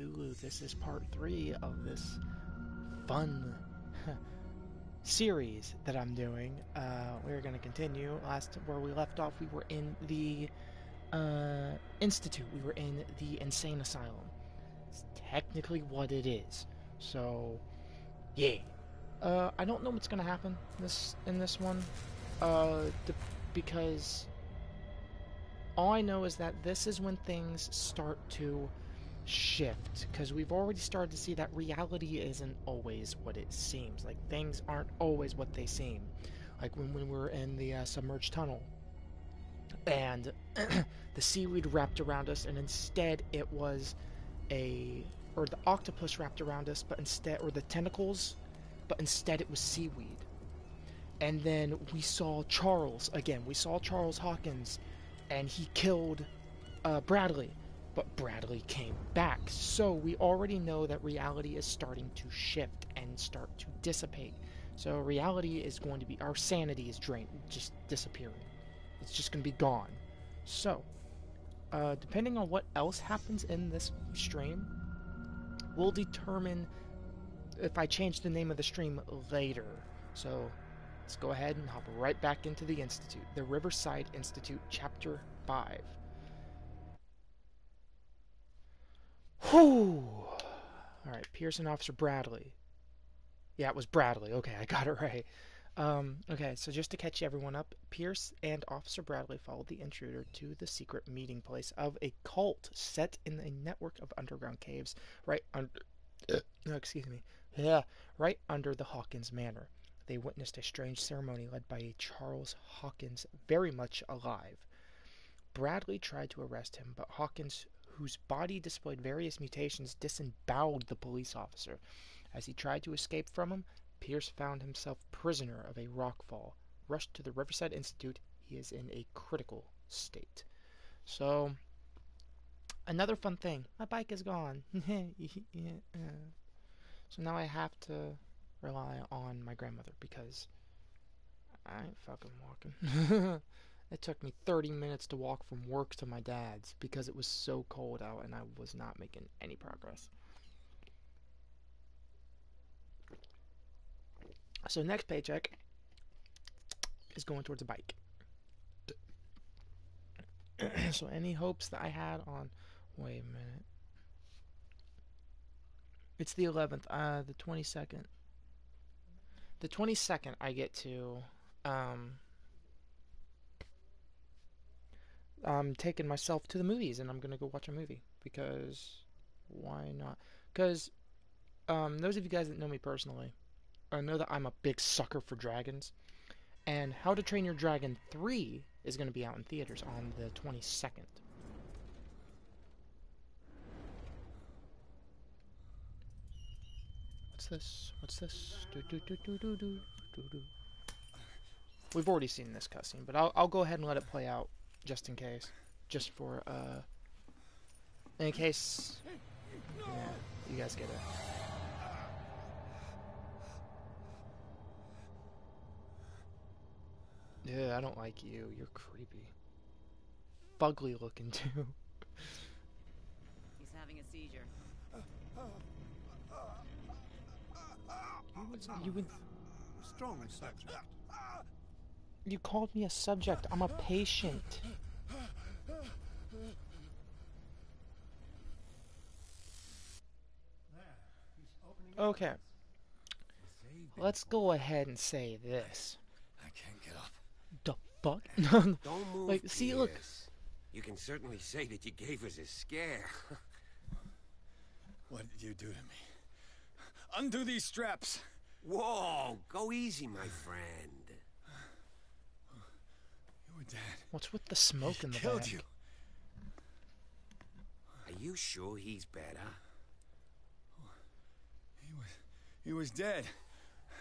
Cthullu. This is part 3 of this fun series that I'm doing. We're going to continue. Last where we left off, we were in the Institute. We were in the Insane Asylum. It's technically what it is. So, yeah. I don't know what's going to happen in this one. Because all I know is that this is when things start to shift, because we've already started to see that reality isn't always what it seems. Like, things aren't always what they seem. Like when we were in the submerged tunnel and the seaweed wrapped around us, and instead it was or the octopus wrapped around us, but instead, or the tentacles, but instead it was seaweed. And then we saw Charles again. We saw Charles Hawkins, and he killed Bradley. But Bradley came back. So we already know that reality is starting to shift and start to dissipate. So reality is going to be, our sanity is just disappearing. It's just going to be gone. So, depending on what else happens in this stream, will determine if I change the name of the stream later. So, let's go ahead and hop right back into the Institute. The Riverside Institute, Chapter 5. Whew! Alright, Pierce and Officer Bradley. Yeah, it was Bradley. Okay, I got it right. Okay, so just to catch everyone up, Pierce and Officer Bradley followed the intruder to the secret meeting place of a cult set in a network of underground caves right under... right under the Hawkins Manor. They witnessed a strange ceremony led by a Charles Hawkins, very much alive. Bradley tried to arrest him, but Hawkins, whose body displayed various mutations, disemboweled the police officer. As he tried to escape from him, Pierce found himself prisoner of a rockfall. Rushed to the Riverside Institute, he is in a critical state. So, another fun thing. My bike is gone. So now I have to rely on my grandmother because I ain't fucking walking. It took me 30 minutes to walk from work to my dad's because it was so cold out and I was not making any progress. So next paycheck is going towards a bike. So any hopes that I had on... Wait a minute. It's the 11th. The 22nd. The 22nd I get to... I'm taking myself to the movies and I'm going to go watch a movie. Because... why not? Because... those of you guys that know me personally... know that I'm a big sucker for dragons, and How to Train Your Dragon 3 is going to be out in theaters on the 22nd. What's this? What's this? We've already seen this cutscene, but I'll go ahead and let it play out just in case, just for in case, yeah, you guys get it. Yeah, I don't like you. You're creepy. Fugly looking, too. He's having a seizure. You would... Strong subject. You called me a subject. I'm a patient. Okay. Let's go ahead and say this. I can't get up. The fuck? Don't move, Like, see, look. You can certainly say that you gave us a scare. What did you do to me? Undo these straps. Whoa, go easy, my friend. You were dead. What's with the smoke in the killed back? you. Are you sure he's better? He was dead.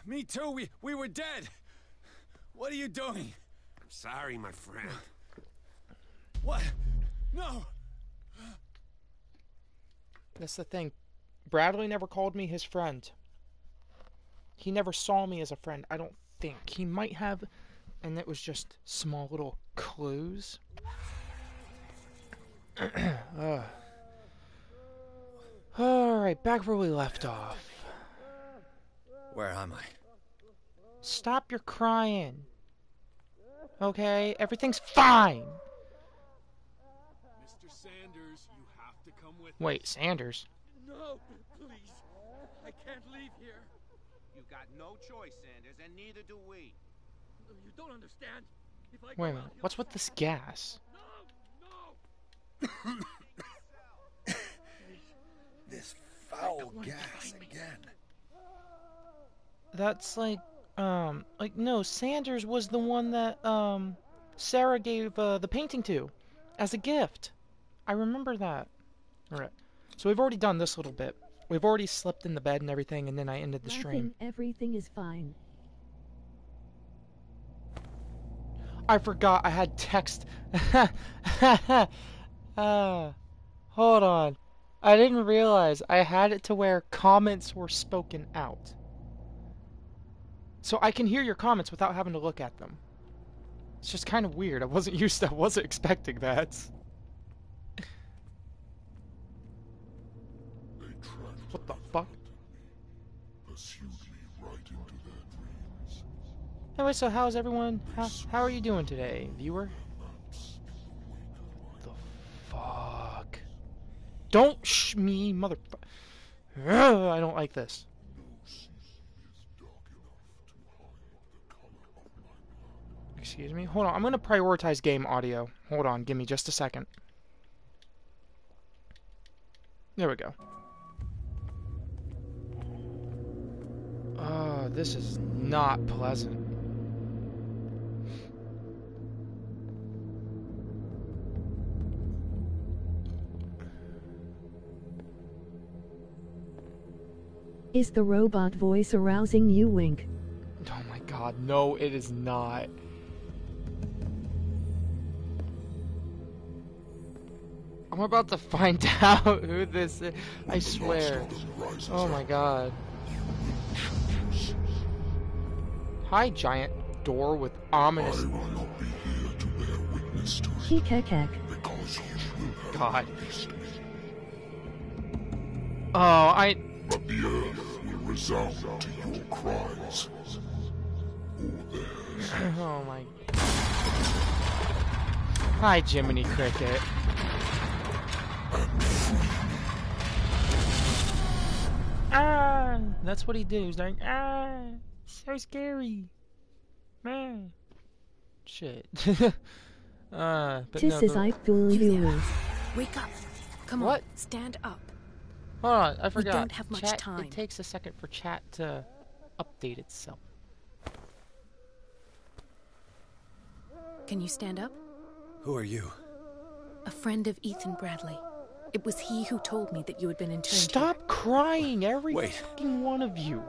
Me too. We were dead. What are you doing? I'm sorry, my friend. What? No. That's the thing. Bradley never called me his friend. He never saw me as a friend, I don't think. He might have, and it was just small little clues. Alright, back where we left off. Where am I? Stop your crying. Okay? Everything's fine. Mr. Sanders, you have to come with Wait, Sanders? No, please. I can't leave here. You've got no choice, Sanders, and neither do we. You don't understand. If I Wait a go minute. out, What's with this gas? No! This foul gas again. That's no, Sanders was the one that, Sarah gave, the painting to as a gift. I remember that. Alright. So we've already done this little bit. We've already slept in the bed and everything, and then I ended the stream. Everything is fine. I forgot I had text. Hold on. I didn't realize I had it to where comments were spoken out. So I can hear your comments without having to look at them. It's just kind of weird. I wasn't expecting that. What the fuck? Pursued me right into their dreams. Anyway, so how's everyone? How are you doing today, viewer? The fuck? Don't shh me, motherfucker. I don't like this. Excuse me? Hold on, I'm gonna prioritize game audio. Hold on, give me just a second. There we go. Oh, this is not pleasant. Is the robot voice arousing you, Wink? Oh my god, no, it is not. I'm about to find out who this is. I swear. Oh my god. Hi, giant door with ominous. I will not be here to bear witness to it, Kekek. because you will have God. witnessed it. Oh, But the earth will resound to your cries, or theirs. Oh my. Hi, Jiminy Cricket. Ah, that's what he do. He's like, so scary, man. Shit. But This no. is I fool you. Wake up. Come What? on, stand up. Hold on, I forgot. don't have much Chat, time. It takes a second for chat to update itself. Can you stand up? Who are you? A friend of Ethan Bradley. It was he who told me that you had been interned Stop crying, every Wait. fucking one of you.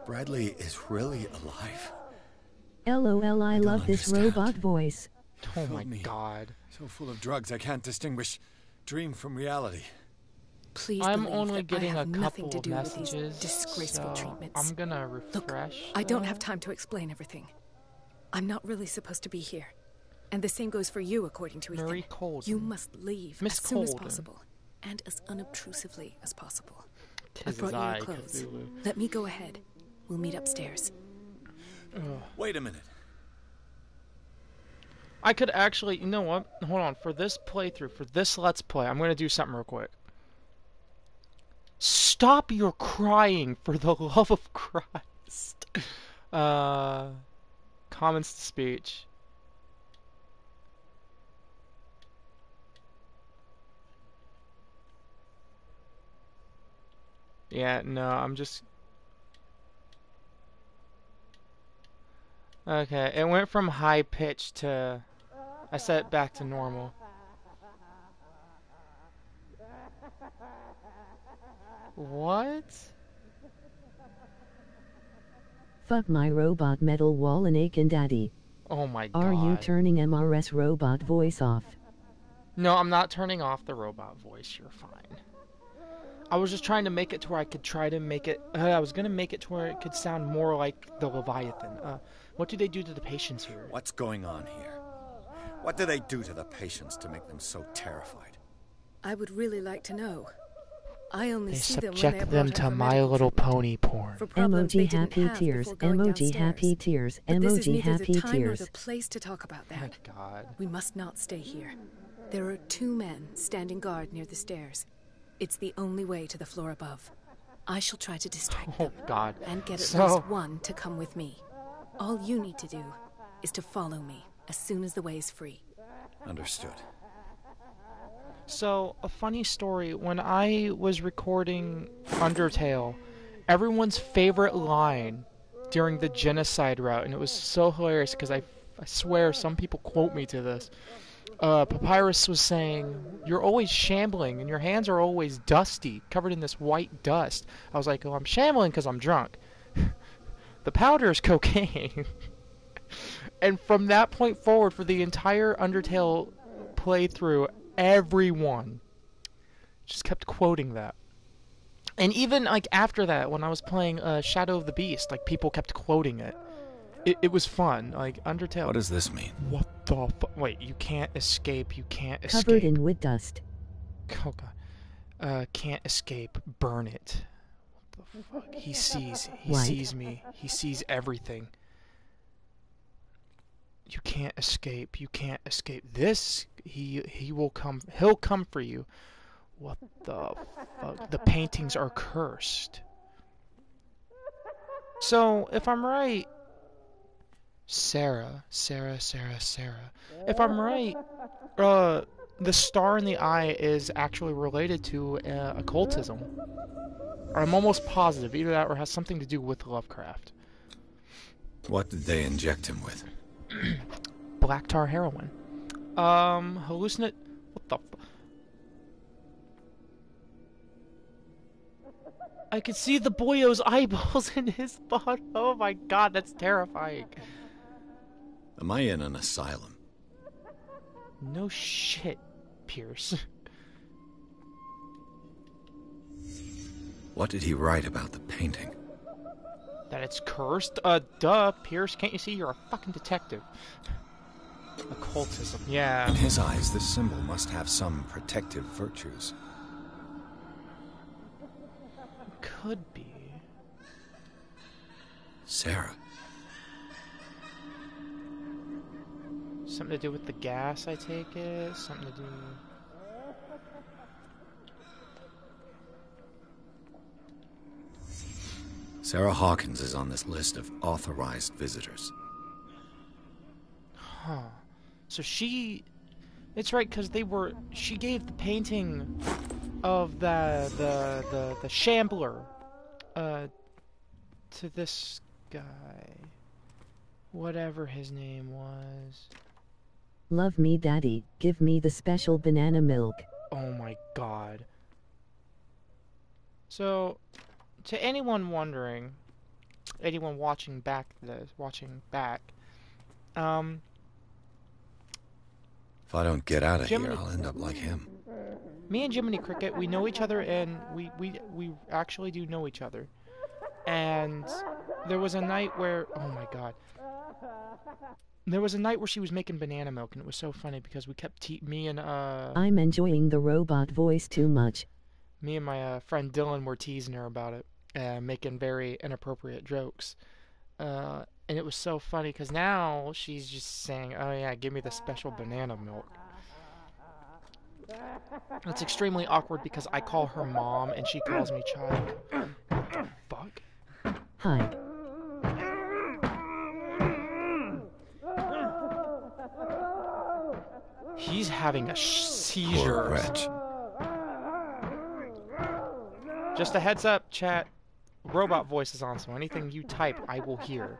Bradley is really alive? LOL, I don't love this understand. robot voice. Oh Filled my me. god. So full of drugs I can't distinguish dream from reality. Please I'm believe only that getting I a have nothing couple to of do with messages. these disgraceful so treatments. I'm gonna Look, refresh. I don't that. have time to explain everything. I'm not really supposed to be here. And the same goes for you, according to Ethan. Marie Colden. You must leave Miss as soon as Colden. possible. And as unobtrusively as possible. I Tis brought you I, your clothes. Cthulhu. Let me go ahead. We'll meet upstairs. Wait a minute. I could actually, you know what? Hold on. For this playthrough, for this Let's Play, I'm gonna do something real quick. Stop your crying, for the love of Christ. Comments to speech. Yeah, no, I'm just... Okay, it went from high pitch to... I set it back to normal. What? Fuck my robot metal wall and Aiken Daddy. Oh my god. Are you turning MRS robot voice off? No, I'm not turning off the robot voice. You're fine. I was just trying to make it to where I could try to make it... I was gonna make it to where it could sound more like the Leviathan. What do they do to the patients here? What's going on here? What do they do to the patients to make them so terrified? I would really like to know. I only They see them when subject they're them brought to up for My medical Little treatment. Pony porn. For problems they Emoji didn't happy have tears. before going Emoji downstairs. happy tears. But this is Emoji neither the happy time nor tears. the place to talk about Oh my that. god. We must not stay here. There are 2 men standing guard near the stairs. It's the only way to the floor above. I shall try to distract Oh them god. and get at So- least one to come with me. All you need to do is to follow me as soon as the way is free. Understood. So, a funny story, when I was recording Undertale, everyone's favorite line during the genocide route, and it was so hilarious because I swear some people quote me to this. Papyrus was saying, "You're always shambling, and your hands are always dusty, covered in this white dust." I was like, "Oh, I'm shambling because I'm drunk." The powder is cocaine. And from that point forward, for the entire Undertale playthrough, everyone just kept quoting that. And even like after that, when I was playing Shadow of the Beast, like people kept quoting it. It was fun. Like Undertale. What does this mean? What the wait, you can't escape. You can't escape. Covered in wood dust. Oh god. Can't escape. Burn it. What the fuck? He sees. He What? sees me. He sees everything. You can't escape. You can't escape. This, he will come. He'll come for you. What the fuck? The paintings are cursed. So, if I'm right, Sarah. If I'm right, the star in the eye is actually related to occultism. Or I'm almost positive. Either that or has something to do with Lovecraft. What did they inject him with? Black tar heroin. Hallucinate. What the? I could see the boyo's eyeballs in his body. Oh my god, that's terrifying. Am I in an asylum? No shit, Pierce. What did he write about the painting? That it's cursed? Duh, Pierce. Can't you see you're a fucking detective? Occultism. Yeah. In his eyes, this symbol must have some protective virtues. Could be. Sarah. Something to do with the gas, I take it? Something to do... Sarah Hawkins is on this list of authorized visitors. Huh. So she... It's right, because they were... She gave the painting of the Shambler to this guy. Whatever his name was. Love me, daddy. Give me the special banana milk. Oh my god. So, to anyone wondering, anyone watching back, If I don't get out of Jiminy- here, I'll end up like him. me and Jiminy Cricket, we know each other, and we actually do know each other. And there was a night where, oh my god. There was a night where she was making banana milk, and it was so funny because we kept I'm enjoying the robot voice too much. me and my friend Dylan were teasing her about it, making very inappropriate jokes. And it was so funny because now she's just saying, "Oh yeah, give me the special banana milk." It's extremely awkward because I call her mom and she calls me child. What the fuck? Hi. He's having a Poor seizure. wretch. Just a heads up, chat. Robot voice is on, so anything you type, I will hear.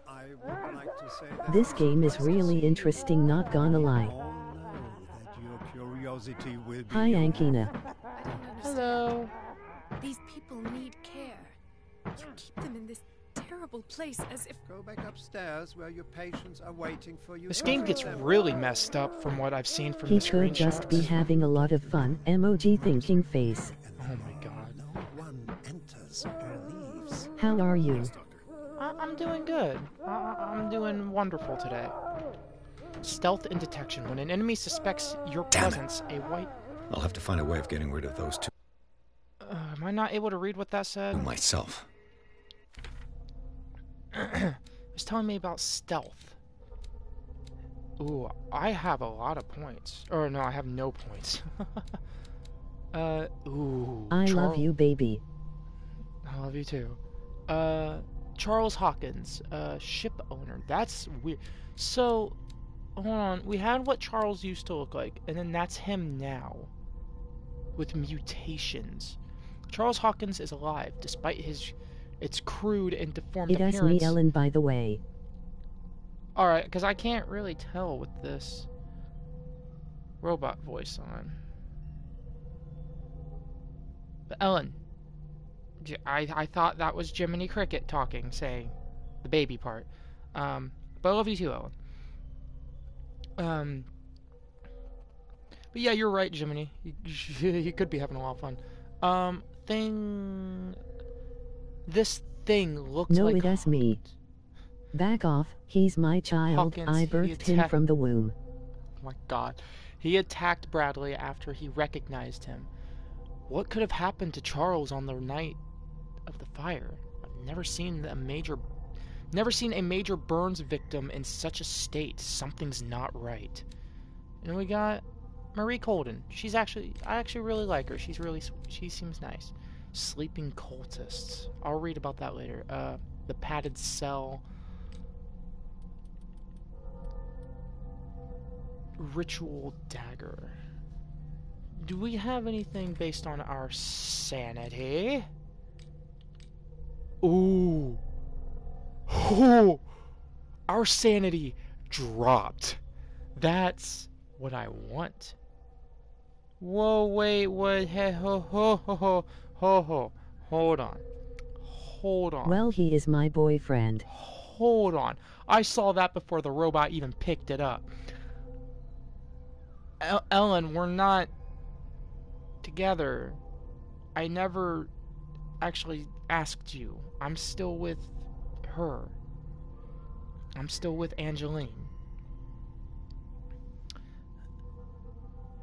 I would like to say that This game is really interesting, not gonna lie. all know that your curiosity will be Hi, Ankina. I don't understand. Hello. These people need care. You keep them in this terrible place as if... Go back upstairs where your patients are waiting for you. This game gets really messed up from what I've seen from He the could just be screenshots. having a lot of fun. Emoji thinking face. Oh my god. No one enters or leaves. How are you? I'm doing good. I'm doing wonderful today. Stealth and detection. When an enemy suspects your presence, a white... I'll have to find a way of getting rid of those two am I not able to read what that said? myself. It was telling me about stealth. Ooh, I have a lot of points. Or no, I have no points. Ooh. I love you, baby. I love you too. Charles Hawkins, ship owner. That's weird. So, hold on. We had what Charles used to look like, and then that's him now. With mutations. Charles Hawkins is alive, despite its crude and deformed appearance. It is me, Ellen, by the way. Alright, because I can't really tell with this robot voice on. But Ellen, I thought that was Jiminy Cricket talking, saying the baby part. But I love you too, Ellen. But yeah, you're right, Jiminy. You could be having a lot of fun. This thing looks no, like... it is me. Back off, he's my child. Hawkins, I birthed him from the womb. Oh my god. He attacked Bradley after he recognized him. What could have happened to Charles on the night of the fire? I've never seen a major burns victim in such a state. Something's not right. And we got Marie Colden. I actually really like her. She seems nice. Sleeping cultists. I'll read about that later. The padded cell. Ritual dagger. Do we have anything based on our sanity? Ooh. Oh. Our sanity dropped. That's what I want. Whoa, wait, what? Hey, ho. Hold on. Well, he is my boyfriend. Hold on. I saw that before the robot even picked it up. Ellen, we're not together. I never actually asked you. I'm still with her. I'm still with Angeline.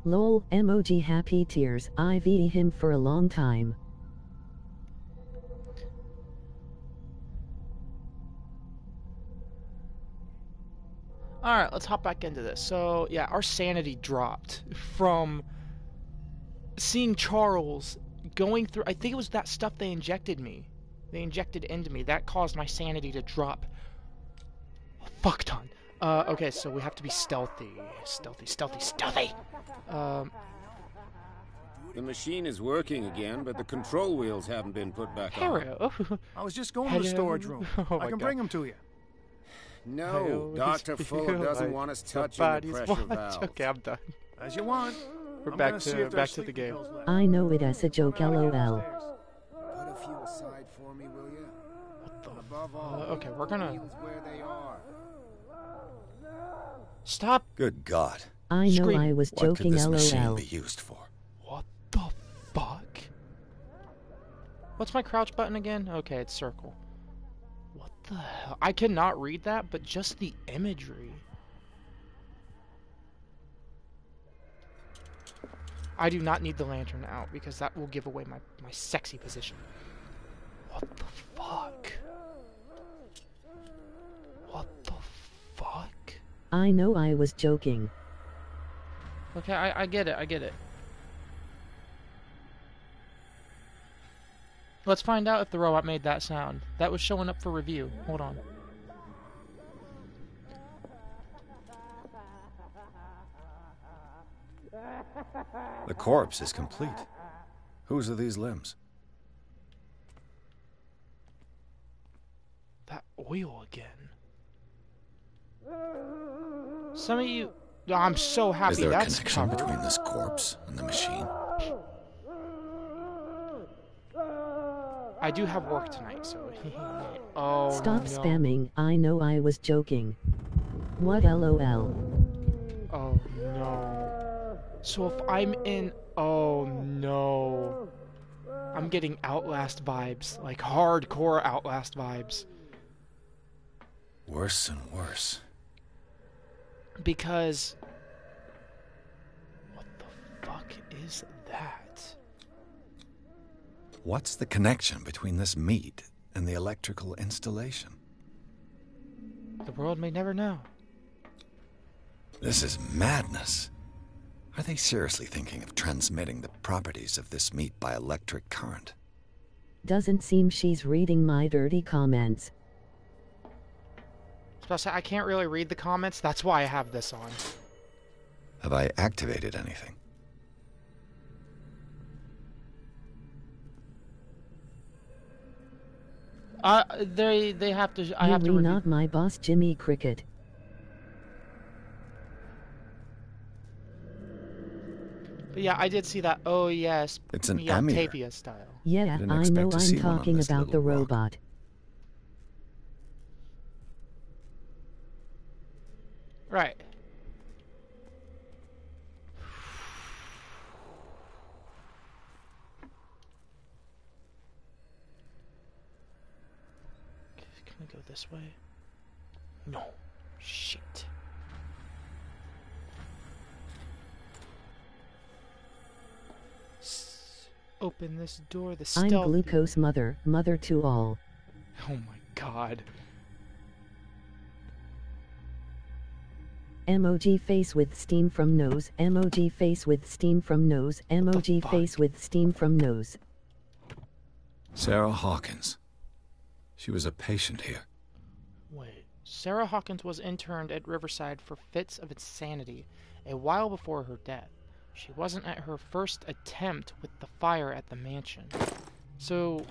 Lol, emoji happy tears. I've eaten him for a long time. Alright, let's hop back into this. So, yeah, our sanity dropped from seeing Charles going through... I think it was that stuff they injected me. They injected into me. That caused my sanity to drop a fuck ton. Okay, so we have to be stealthy. Stealthy. The machine is working again, but the control wheels haven't been put back on. Hello. I was just going to the storage room. Oh I can bring them to you. No, Dr. Fuller doesn't want us touching the pressure valve. Okay, I'm done. As you want. We're I'm back gonna see if there's to the game. sleeping pills left. I know it as a joke, lol. Put a few aside for me, will you? Above all, okay, we're gonna... where they are. Stop! Good God. I know Scream. I was What could joking, this machine lol. be used for? What the fuck? What's my crouch button again? Okay, it's circle. What the hell? I cannot read that, but just the imagery. I do not need the lantern out, because that will give away my sexy position. What the fuck? What the fuck? I know I was joking. Okay, I get it. Let's find out if the robot made that sound. That was showing up for review. Hold on. The corpse is complete. Whose are these limbs? That oil again. Some of you... I'm so happy Is there a that's connection covered. between this corpse and the machine? I do have work tonight, so... Oh, Stop no. spamming. I know I was joking. What, lol? Oh, no. So if I'm in... Oh, no. I'm getting Outlast vibes. Like, hardcore Outlast vibes. Worse and worse. Because... what the fuck is that? What's the connection between this meat and the electrical installation? The world may never know. This is madness. Are they seriously thinking of transmitting the properties of this meat by electric current? Doesn't seem she's reading my dirty comments. I can't really read the comments, that's why I have this on. Have I activated anything? They have to. I have to. You're not my boss, Jimmy Cricket. But yeah, I did see that. Oh yes, it's an Tavia style. Yeah, I know. I'm talking about the robot. Right. Can we go this way? No. Shit. Open this door. The stealth. I'm Glucose Mother, mother to all. Oh my god. Emoji face with steam from nose. Emoji face with steam from nose. Emoji face with steam from nose. Sarah Hawkins. She was a patient here. Wait. Sarah Hawkins was interned at Riverside for fits of insanity a while before her death. She wasn't at her first attempt with the fire at the mansion. So,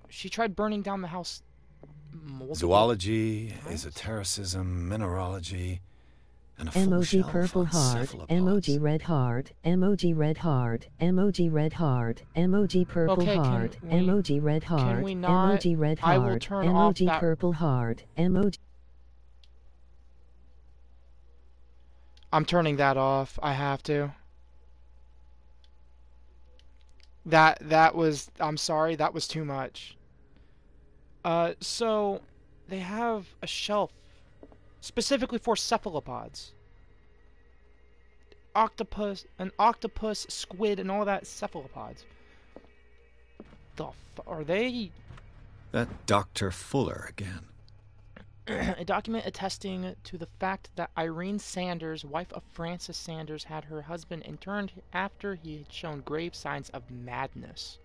she tried burning down the house multiple Zoology, times? esotericism, mineralogy, and a full Emoji shelf purple on heart. cephalopods. Emoji red heart. Emoji red heart. Emoji red heart. Emoji purple heart. Emoji red heart. Can we not? Emoji red I will heart. turn off Emoji that. purple heart. Emoji. I'm turning that off. I have to. That was, I'm sorry, that was too much. So they have a shelf specifically for cephalopods. An octopus, squid, and all that cephalopods. Are they? That Dr. Fuller again. A document attesting to the fact that Irene Sanders, wife of Francis Sanders, had her husband interned after he had shown grave signs of madness.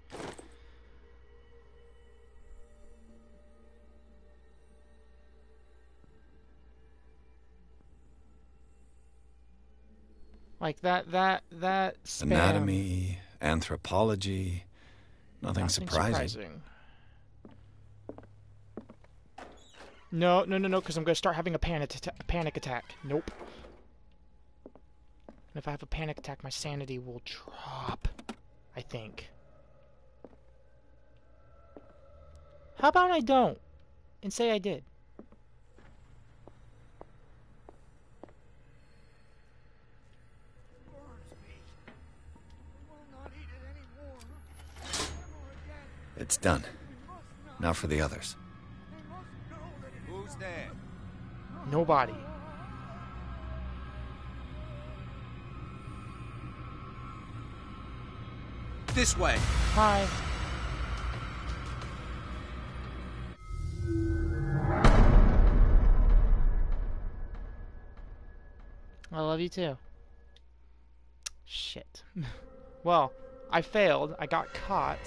Like that spam. Anatomy, anthropology, nothing surprising. No, because I'm going to start having a panic attack. Nope. And if I have a panic attack, my sanity will drop, I think. How about I don't? And say I did. It's done. Now for the others. Who's there? Nobody. This way. Hi. I love you too. Shit. Well, I failed. I got caught.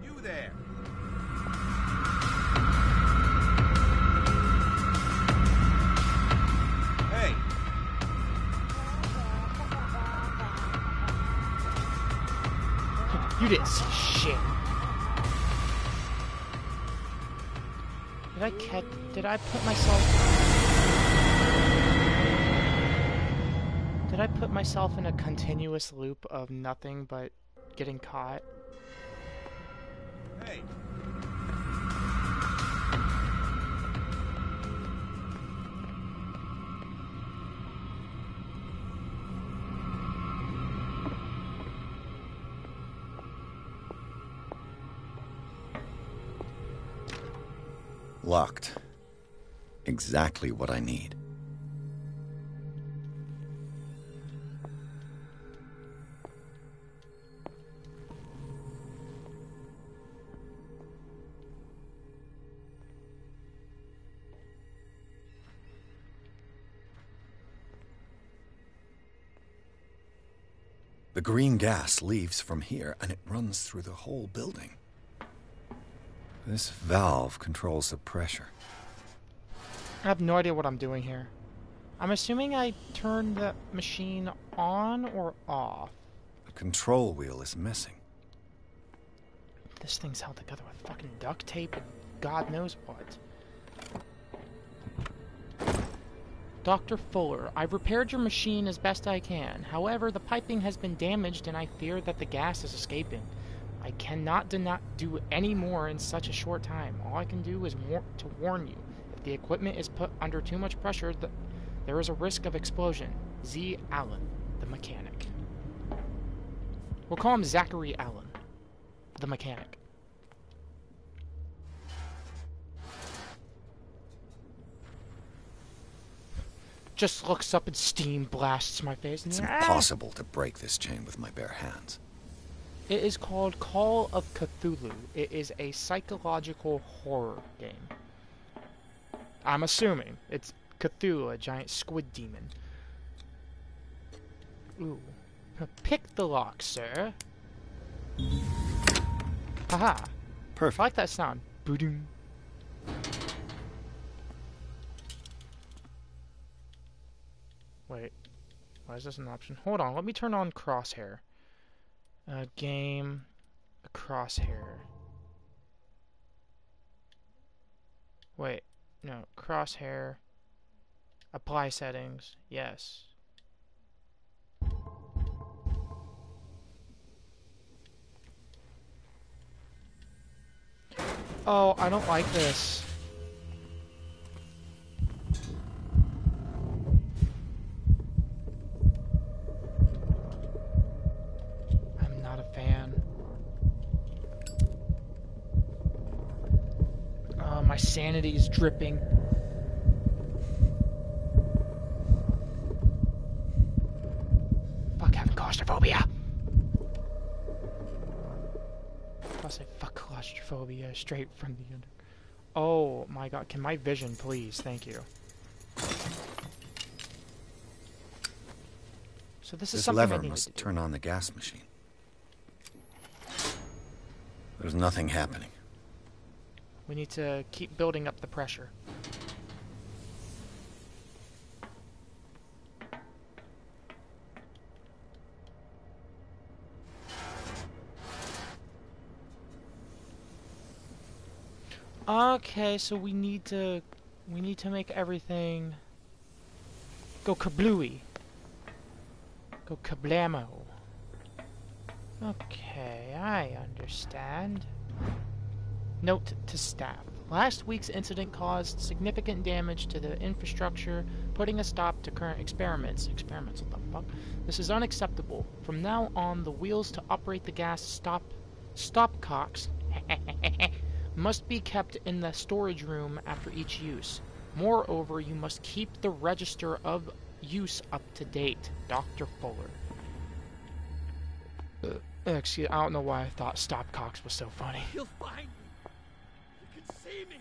You there. Hey. You didn't see shit. Did I put myself in a continuous loop of nothing but getting caught? Hey. Locked. Exactly what I need. The green gas leaves from here and it runs through the whole building. This valve controls the pressure. I have no idea what I'm doing here. I'm assuming I turned the machine on or off. The control wheel is missing. This thing's held together with fucking duct tape and God knows what. Dr. Fuller, I've repaired your machine as best I can. However, the piping has been damaged and I fear that the gas is escaping. I cannot do any more in such a short time. All I can do is to warn you. If the equipment is put under too much pressure, there is a risk of explosion. Z. Allen, the mechanic. We'll call him Zachary Allen, the mechanic. Just looks up and steam blasts my face. It's impossible to break this chain with my bare hands. It is called Call of Cthullu. It is a psychological horror game. I'm assuming it's Cthulhu, a giant squid demon. Ooh. Pick the lock, sir. Haha. Perfect. I like that sound. Boom. Wait. Why is this an option? Hold on. Let me turn on crosshair. Game. Crosshair. Wait. No. Crosshair. Apply settings. Yes. Oh, I don't like this. I'm not a fan. My sanity is dripping. Fuck having claustrophobia. I'll say fuck claustrophobia straight from the under. Oh my god, can my vision please? Thank you. So this is This something lever I need must to do. turn on the gas machine. There's nothing happening. We need to keep building up the pressure. Okay, so we need to make everything go kablooey. Go kablamo. Okay, I understand. Note to staff. Last week's incident caused significant damage to the infrastructure, putting a stop to current experiments. Experiments, what the fuck? This is unacceptable. From now on, the wheels to operate the gas stopcocks must be kept in the storage room after each use. Moreover, you must keep the register of use up to date. Dr. Fuller. Excuse, I don't know why I thought stopcocks was so funny. You'll find me. You can see me.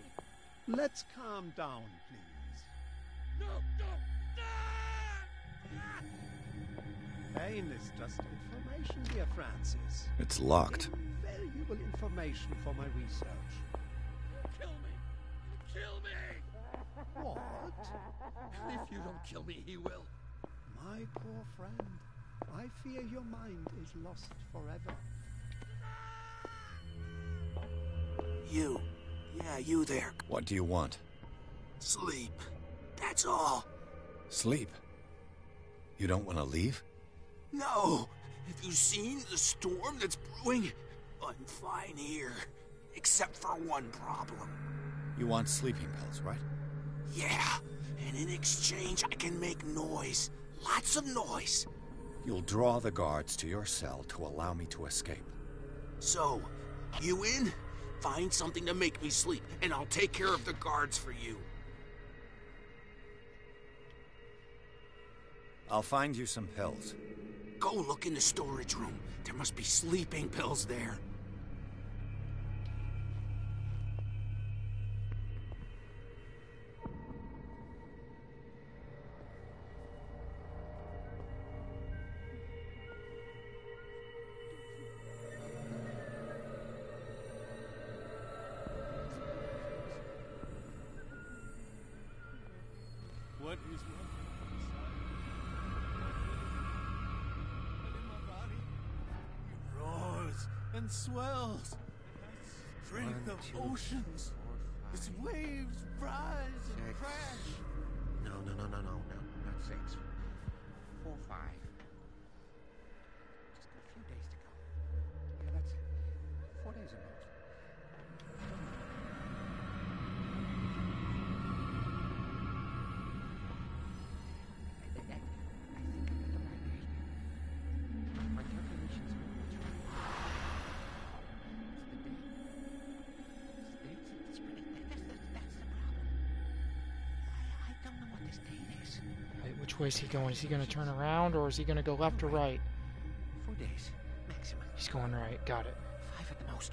Let's calm down, please. No, no. Pain is just information, dear Francis. It's locked. Valuable information for my research. Kill me. Kill me. What? If you don't kill me, he will. My poor friend, I fear your mind is lost forever. You. Yeah, you there. What do you want? Sleep. That's all. Sleep? You don't want to leave? No. Have you seen the storm that's brewing? I'm fine here. Except for one problem. You want sleeping pills, right? Yeah. And in exchange, I can make noise. Lots of noise. You'll draw the guards to your cell to allow me to escape. So, you in? Find something to make me sleep, and I'll take care of the guards for you. I'll find you some pills. Go look in the storage room. There must be sleeping pills there. and swells. Strength of oceans. Its waves rise and crash. No. Not 6. 4, 5. Just a few days to go. Yeah, that's it. 4 days at most. I think I got the right date. My calculations are almost right. It's the date. That's the problem. I don't know what this date is. Wait, which way is he going? Is he going to turn around or is he going to go left or right? 4 days, maximum. He's going right. Got it. 5 at the most.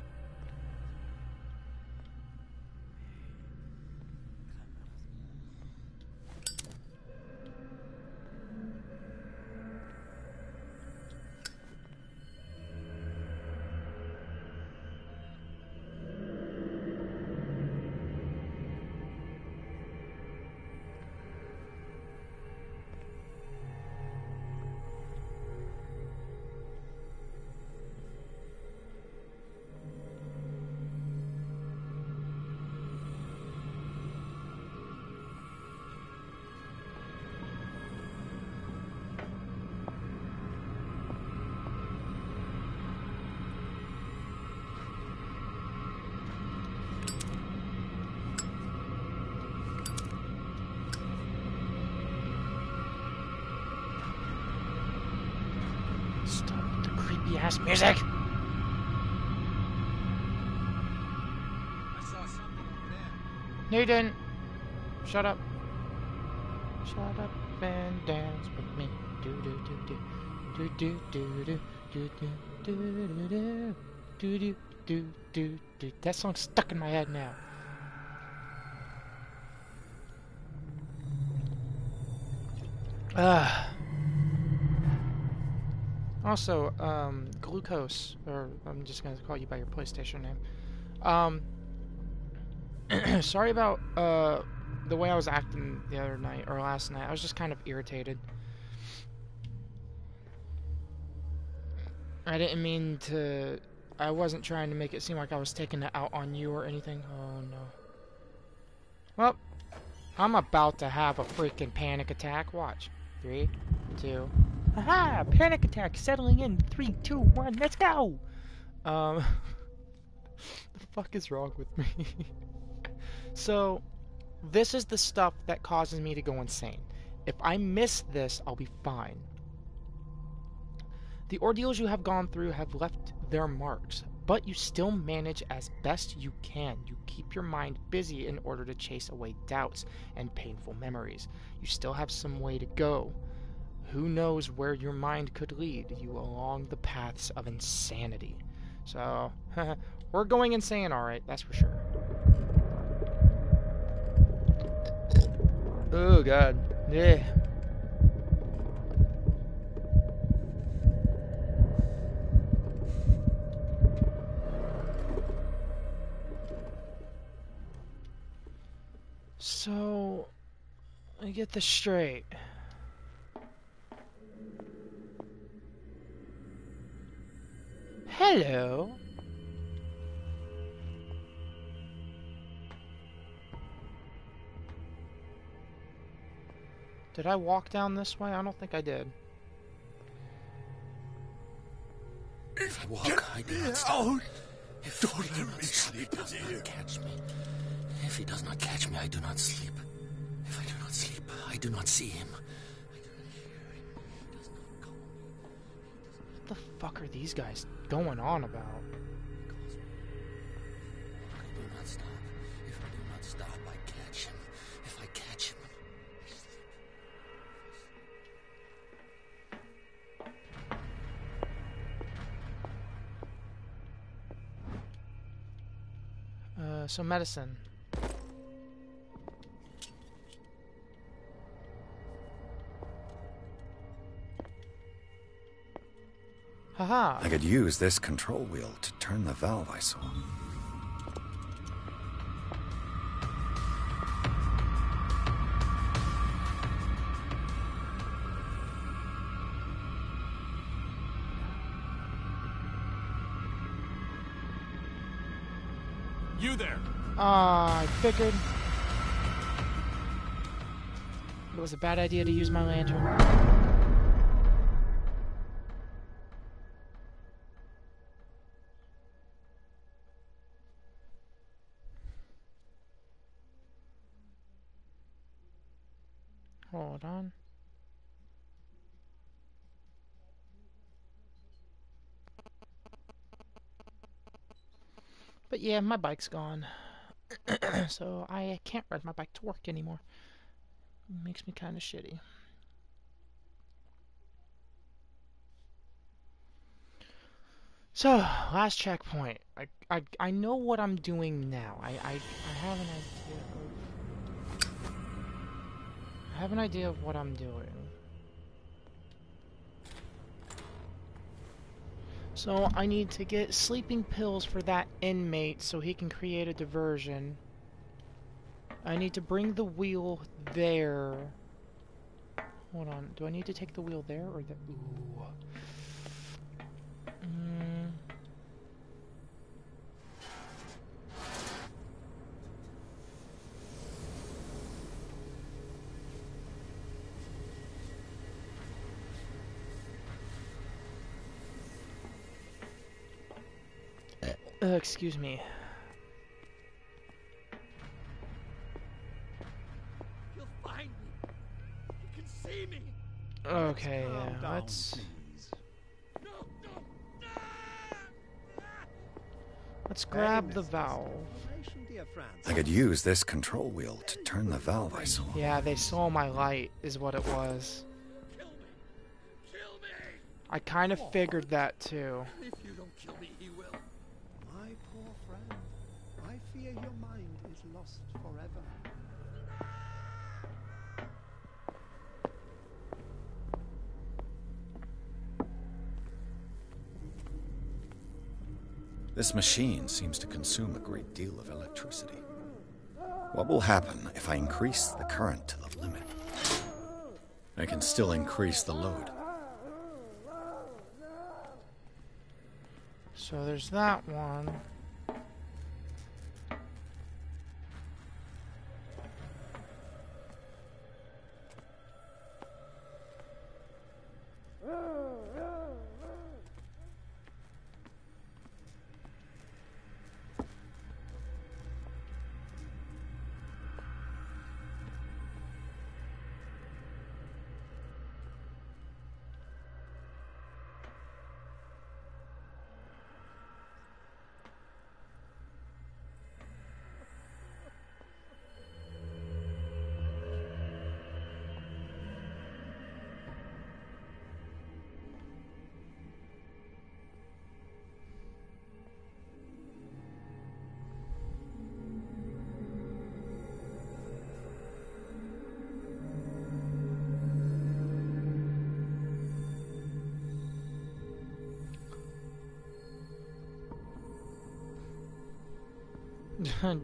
Stop with the creepy ass music. I saw something over there. No, you didn't. Shut up. Shut up and dance with me. Do do do do do do do do do do do do do do do. That song's stuck in my head now. Also, Glucose, or I'm just gonna call you by your PlayStation name. Sorry about the way I was acting the other night or last night. I was just kind of irritated. I didn't mean to. I wasn't trying to make it seem like I was taking it out on you or anything. Oh no. Well, I'm about to have a freaking panic attack. Watch. 3, 2. Aha! Panic attack settling in. 3, 2, 1. Let's go. The fuck is wrong with me? So, this is the stuff that causes me to go insane. If I miss this, I'll be fine. The ordeals you have gone through have left their marks, but you still manage as best you can. You keep your mind busy in order to chase away doubts and painful memories. You still have some way to go. Who knows where your mind could lead you along the paths of insanity. So, we're going insane, alright, that's for sure. Oh god. Yeah. So, let me get this straight. Hello? Did I walk down this way? I don't think I did. If I walk, I do not stop. If don't let me sleep, he does not catch me. If he does not catch me, I do not sleep. If I do not sleep, I do not see him. I do not hear him. He does not call me. What the fuck are these guys going on about? He calls me. I do not stop. If I do not stop, I catch him. If I catch him, I sleep. So medicine. Haha. I could use this control wheel to turn the valve I saw. You there. I figured it was a bad idea to use my lantern. Hold on. But yeah, my bike's gone. So I can't ride my bike to work anymore. Makes me kind of shitty. So, last checkpoint. I know what I'm doing now. I have an idea of... I have an idea of what I'm doing. So I need to get sleeping pills for that inmate so he can create a diversion. I need to bring the wheel there. Hold on. Do I need to take the wheel there or the... Ooh. Excuse me. He'll find me. He can see me. Okay, yeah, let's... Let's grab the valve. I could use this control wheel to turn the valve I saw. Yeah, they saw my light, is what it was. I kind of figured that too. If you don't kill me, he will. My poor friend, I fear your mind is lost forever. This machine seems to consume a great deal of electricity. What will happen if I increase the current to the limit? I can still increase the load. So there's that one.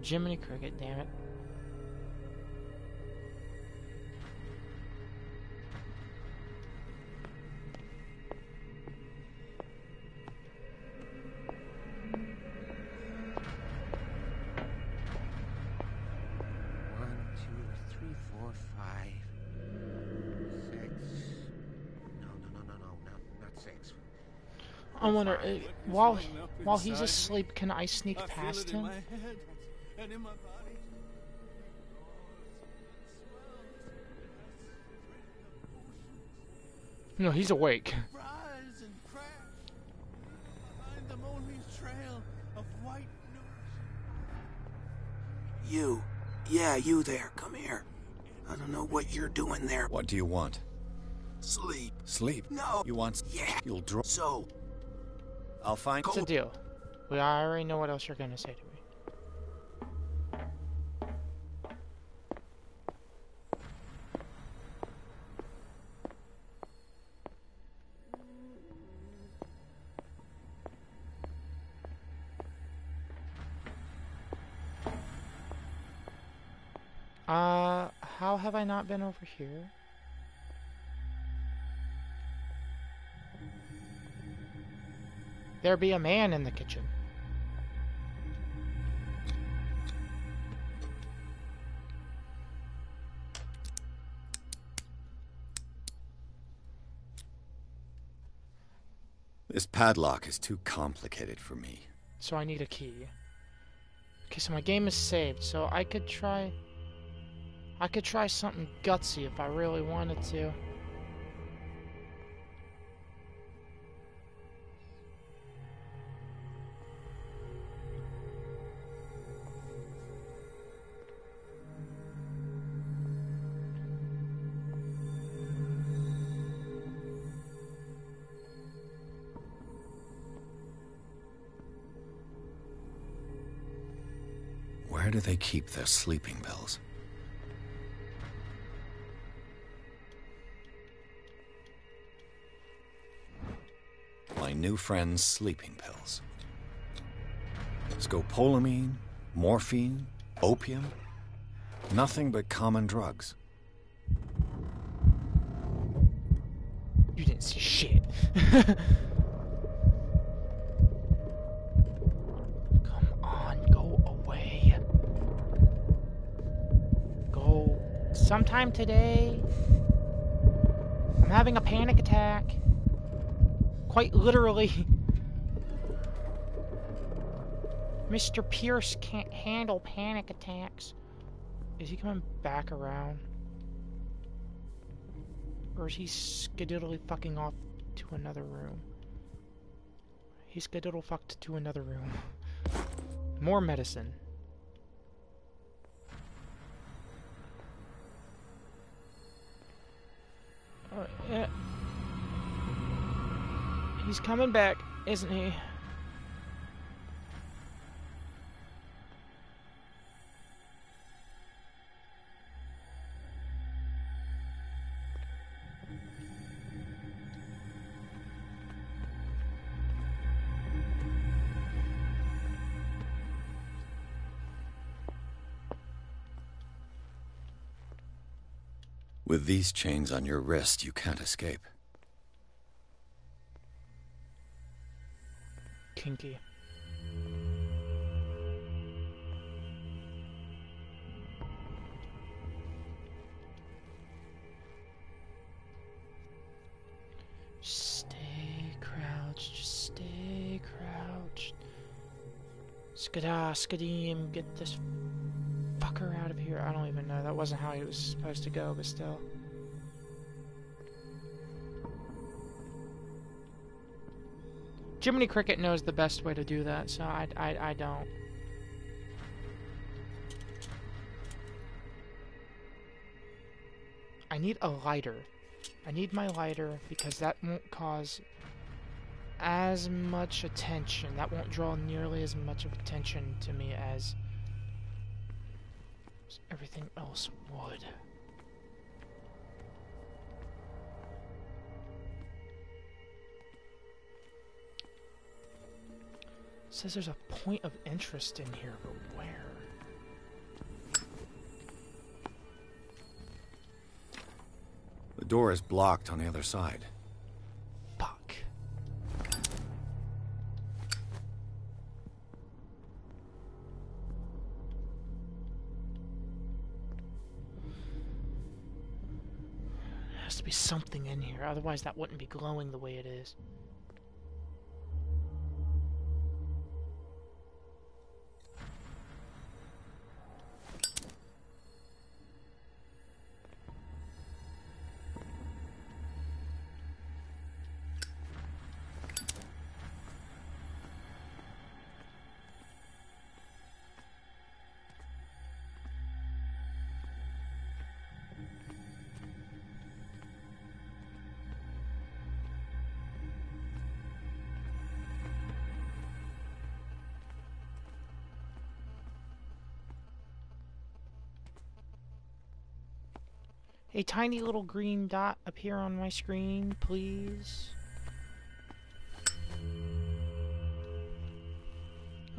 Jiminy Cricket, damn it. I wonder, while he's asleep, can I sneak past him? No, he's awake. Rise and crash behind the Moni's trail of white noise. You. Yeah, you there. Come here. I don't know what you're doing there. What do you want? Sleep. Sleep? No. You want... Yeah. You'll draw... So. I'll find... What's the deal? Well, I already know what else you're gonna say to me. How have I not been over here? There be a man in the kitchen. This padlock is too complicated for me. So I need a key. Okay, so my game is saved, so I could try something gutsy if I really wanted to. Where do they keep their sleeping pills? My new friend's sleeping pills. Scopolamine, morphine, opium. Nothing but common drugs. You didn't see shit. Come on, go away. Go sometime today. I'm having a panic attack. Quite literally. Mr. Pierce can't handle panic attacks. Is he coming back around? Or is he skedaddly fucking off to another room? He skedaddle fucked to another room. More medicine. Yeah. He's coming back, isn't he? With these chains on your wrist, you can't escape. Kinky. Stay crouched, just stay crouched. Skadim, get this fucker out of here. I don't even know. That wasn't how he was supposed to go, but still. Jiminy Cricket knows the best way to do that, so I don't. I need a lighter. I need my lighter because that won't cause as much attention. That won't draw nearly as much of attention to me as everything else would. It says there's a point of interest in here, but where? The door is blocked on the other side. Fuck. There has to be something in here, otherwise that wouldn't be glowing the way it is. A tiny little green dot appear on my screen, please.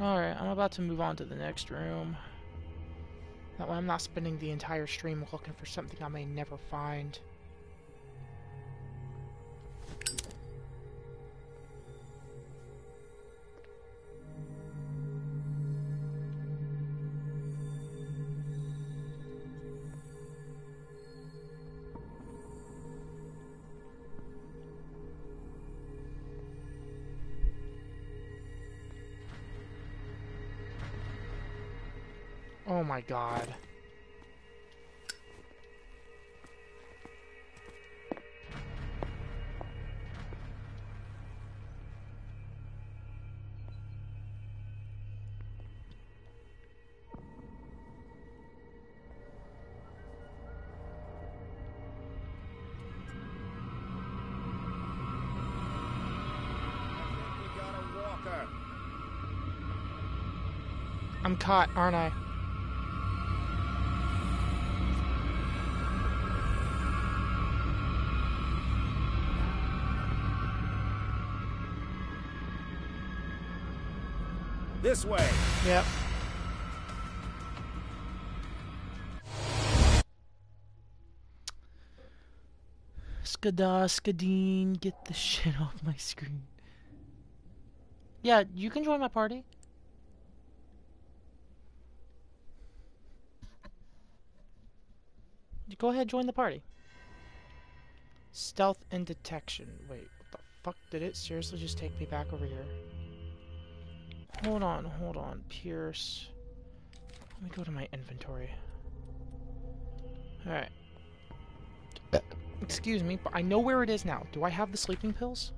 Alright, I'm about to move on to the next room. That way I'm not spending the entire stream looking for something I may never find. Oh my god. I'm caught, aren't I? This way. Yep. Skadeen, get the shit off my screen. Yeah, you can join my party. Go ahead, join the party. Stealth and detection. Wait, what the fuck? Did it seriously just take me back over here? Hold on. Pierce. Let me go to my inventory. Alright. Excuse me, but I know where it is now. Do I have the sleeping pills?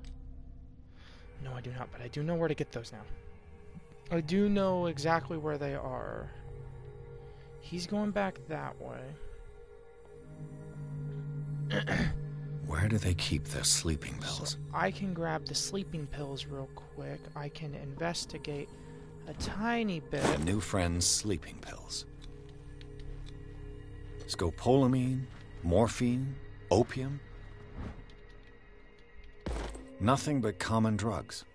No, I do not, but I do know where to get those now. I do know exactly where they are. He's going back that way. Where do they keep their sleeping pills? So I can grab the sleeping pills real quick. I can investigate a tiny bit. The new friend's sleeping pills. Scopolamine, morphine, opium. Nothing but common drugs.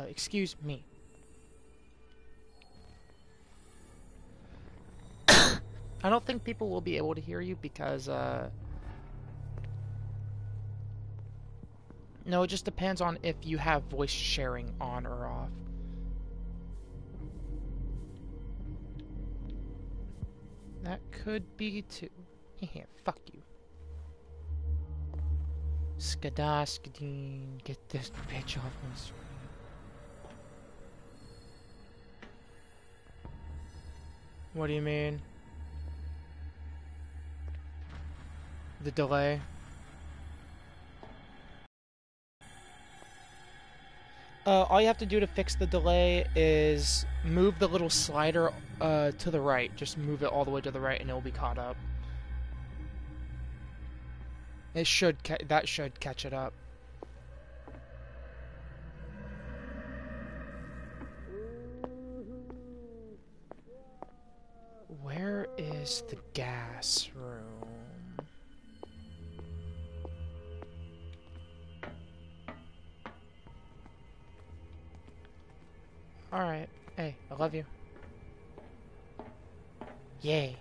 Excuse me. I don't think people will be able to hear you because, no, it just depends on if you have voice sharing on or off. That could be too. Yeah, fuck you. Skadeen, get this bitch off my screen. What do you mean? The delay? All you have to do to fix the delay is move the little slider to the right. Just move it all the way to the right and it'll be caught up. It should that should catch it up. Where is the gas room? Alright. Hey, I love you. Yay.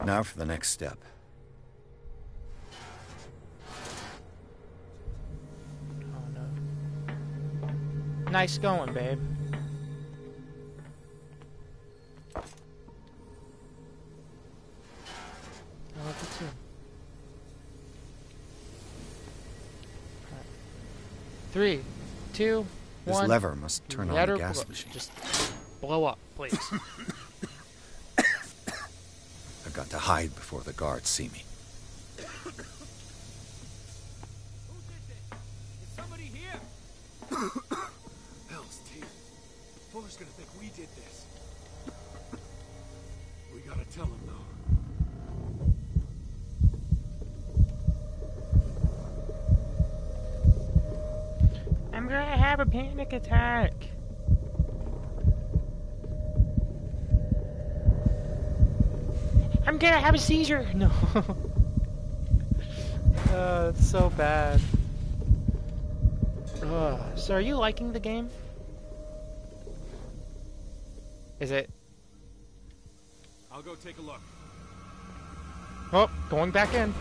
Now for the next step. Nice going, babe. I love you too. Right. 3, 2, 1. This lever must turn on the gas machine. Just blow up, please. I've got to hide before the guards see me. Fuller's gonna think we did this. We gotta tell him, though. I'm gonna have a panic attack. I'm gonna have a seizure. No. It's so bad. So are you liking the game? Is it? I'll go take a look. Oh, going back in.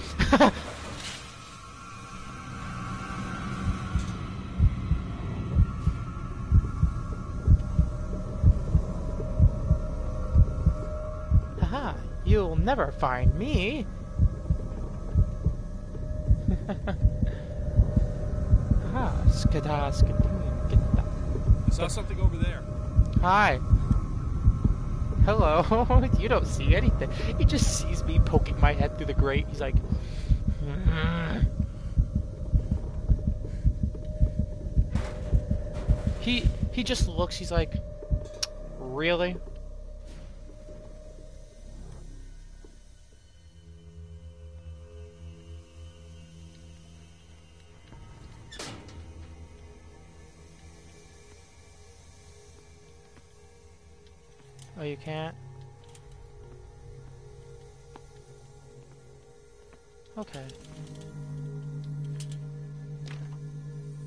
You'll never find me. I saw something over there. Hi. Hello. You don't see anything. He just sees me poking my head through the grate. He's like... He just looks, he's like... Really? Oh, you can't? Okay.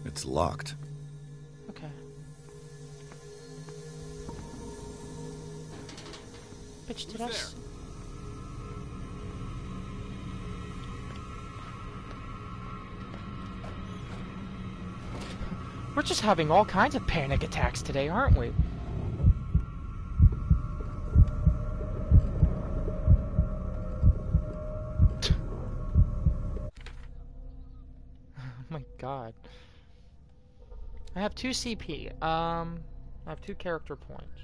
It's locked. Okay. Bitch, did I... We're just having all kinds of panic attacks today, aren't we? Oh my god. I have 2 CP. I have 2 character points.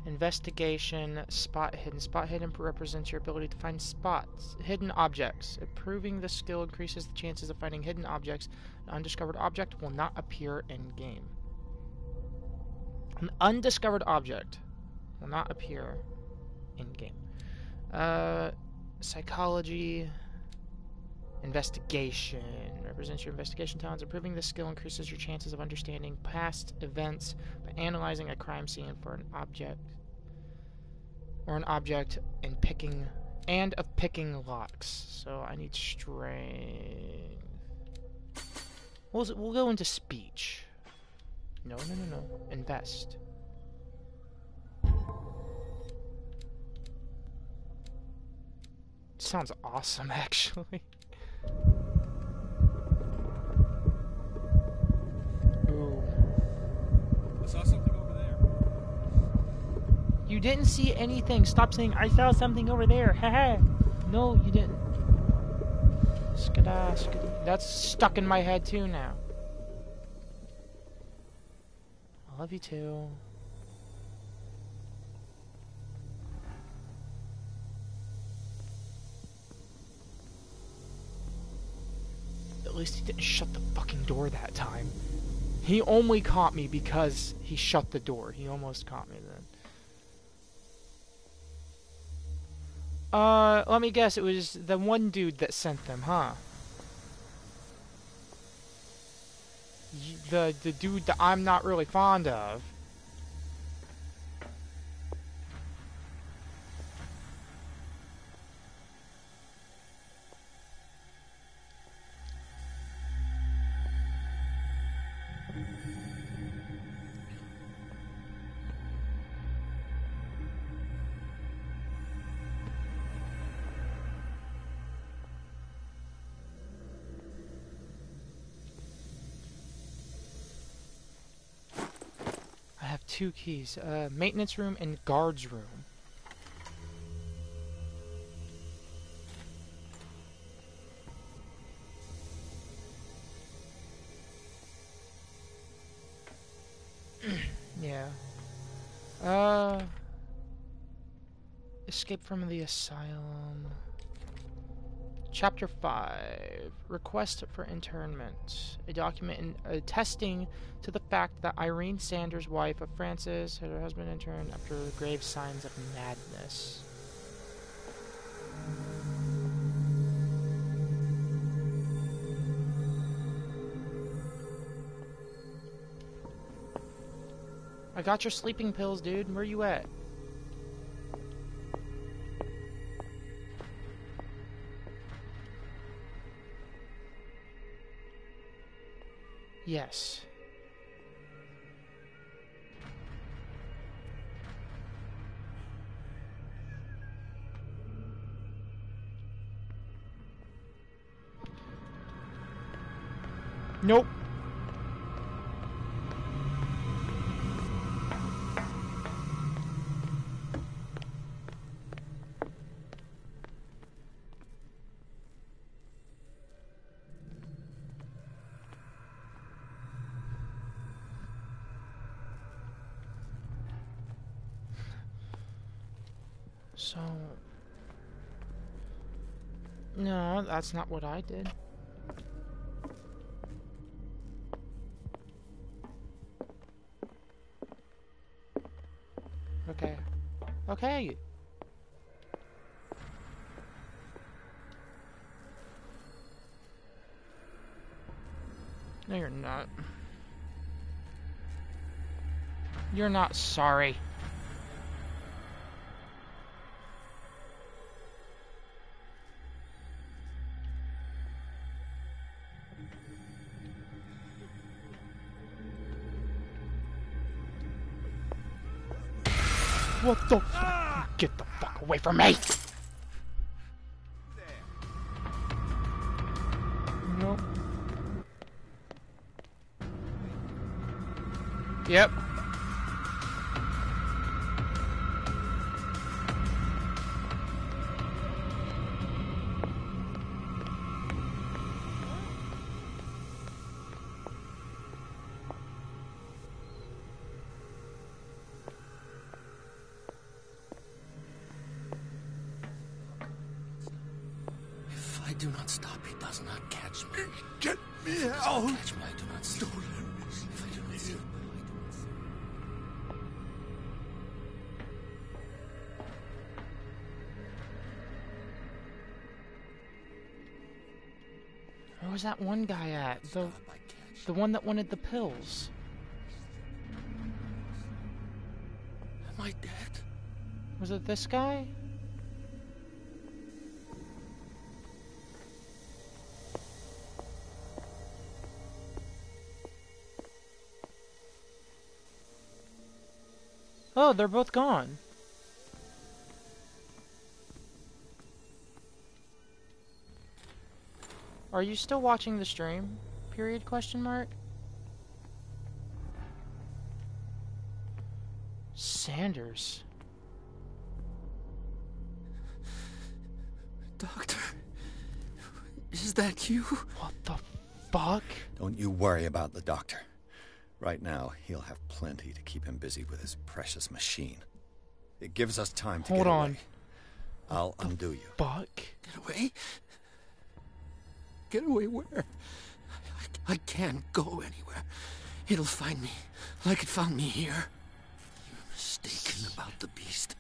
Investigation, spot hidden. Spot hidden represents your ability to find spots, hidden objects. Improving the skill increases the chances of finding hidden objects. An undiscovered object will not appear in game. An undiscovered object will not appear in game. Psychology, investigation represents your investigation talents. Improving this skill increases your chances of understanding past events by analyzing a crime scene for an object and picking locks. So I need strength. We'll go into speech. No. Invest. Sounds awesome, actually. Ooh. I saw something over there. You didn't see anything. Stop saying, I saw something over there. Haha. No, you didn't. Skada. That's stuck in my head too now. I love you too. At least he didn't shut the fucking door that time. He only caught me because he shut the door. He almost caught me then. Let me guess, it was the one dude that sent them, huh? The dude that I'm not really fond of. I have 2 keys. Maintenance room and guards room. Yeah. Escape from the asylum. Chapter 5. Request for internment. A document attesting to the fact that Irene Sanders, wife of Francis, had her husband interned after grave signs of madness. I got your sleeping pills, dude. Where you at? Yes. Nope. So... No, that's not what I did. Okay. Okay! No, you're not. You're not sorry. What the fuck? Get the fuck away from me! Nope. Yep. If I do not stop, he does not catch me. Get me If he does out! not catch me, I do not sleep. Don't let me If I do not sleep, I do not sleep. Where was that one guy at? The one that wanted the pills. Am I dead? Was it this guy? Oh, they're both gone. Are you still watching the stream? Period, question mark? Sanders. Doctor, is that you? What the fuck? Don't you worry about the doctor. Right now, he'll have plenty to keep him busy with his precious machine. It gives us time to Hold get on. away. I'll undo you. Fuck. Get away? Get away where? I can't go anywhere. It'll find me, like it found me here. You're mistaken about the beast.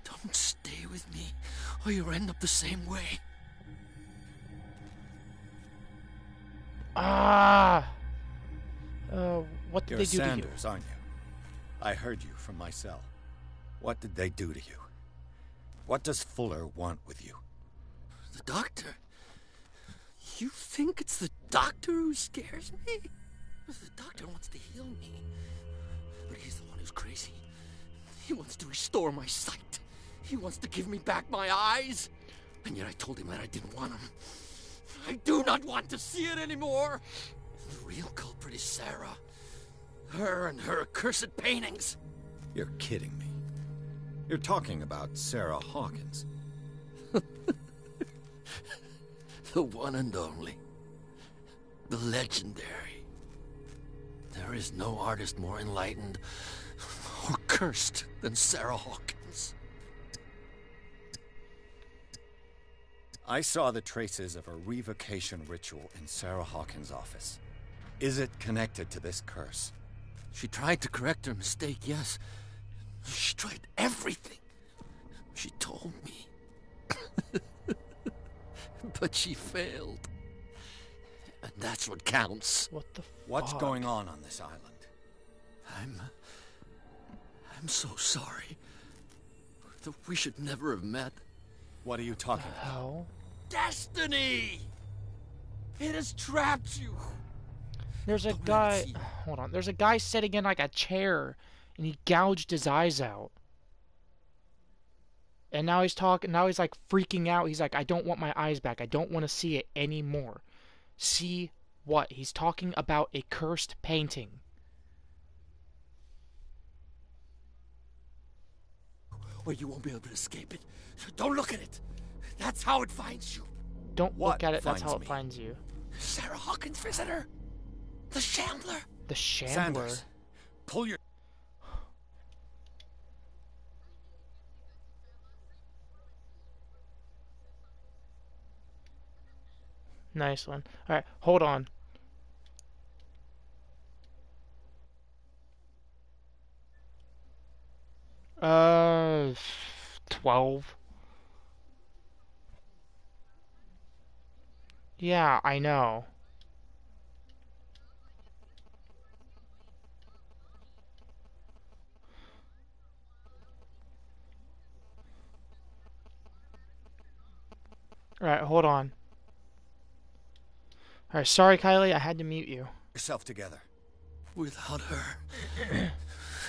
Don't stay with me, or you'll end up the same way. Ah! What did You're they do Sanders, to you? aren't you? I heard you from my cell. What did they do to you? What does Fuller want with you? The doctor? You think it's the doctor who scares me? The doctor wants to heal me. But he's the one who's crazy. He wants to restore my sight. He wants to give me back my eyes. And yet I told him that I didn't want him. I do not want to see it anymore. The real culprit is Sarah. Her and her accursed paintings. You're kidding me. You're talking about Sarah Hawkins. The one and only. The legendary. There is no artist more enlightened or cursed than Sarah Hawkins. I saw the traces of a revocation ritual in Sarah Hawkins' office. Is it connected to this curse? She tried to correct her mistake, yes. She tried everything. She told me. But she failed. And that's what counts. What the What's fuck? going on this island? I'm so sorry. We should never have met. What are you talking about? Hell? Destiny! It has trapped you. There's a Don't let it guy... see you. Hold on. There's a guy sitting in like a chair, and he gouged his eyes out. And now he's talking... Now he's like freaking out. He's like, I don't want my eyes back. I don't want to see it anymore. See what? He's talking about a cursed painting. Or you won't be able to escape it. So don't look at it. That's how it finds you. Don't What look at it. That's finds how it me? finds you. Sarah Hawkins' visitor. The Shambler. The Shambler. Sanders, pull your... Nice one. All right, hold on. Uh, 12. Yeah, I know. All right, hold on. All right, sorry, Kylie, I had to mute you. Yourself together. Without her,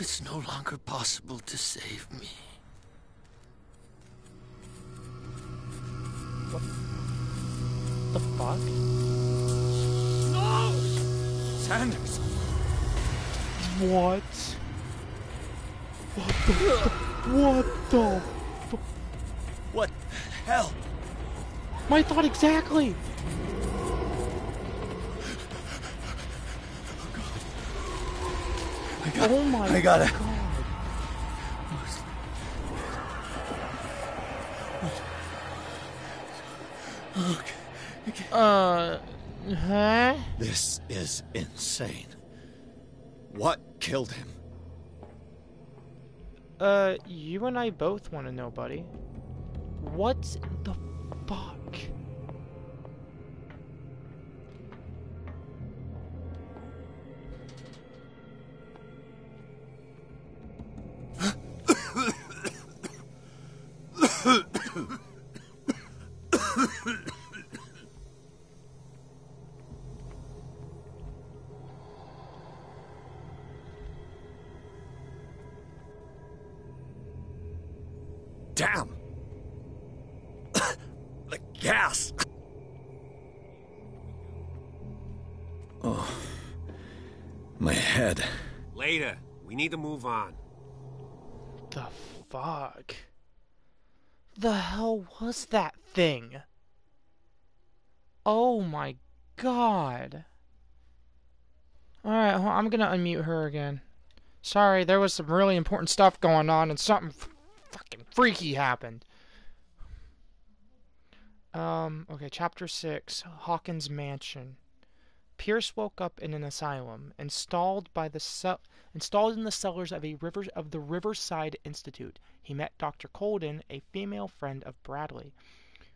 it's no longer possible to save me. What the fuck? No! Sanders! What? What the What the hell? My thought exactly! Oh my I got it. God. Huh? This is insane. What killed him? You and I both want to know, buddy. What the fuck? Damn! The gas! Oh. My head. Later. We need to move on. The fuck? The hell was that thing? Oh my God. Alright, I'm gonna unmute her again. Sorry, there was some really important stuff going on and something fucking freaky happened. Okay, chapter 6, Hawkins Mansion. Pierce woke up in an asylum, installed in the cellars of the Riverside Institute. He met Dr. Colden, a female friend of Bradley,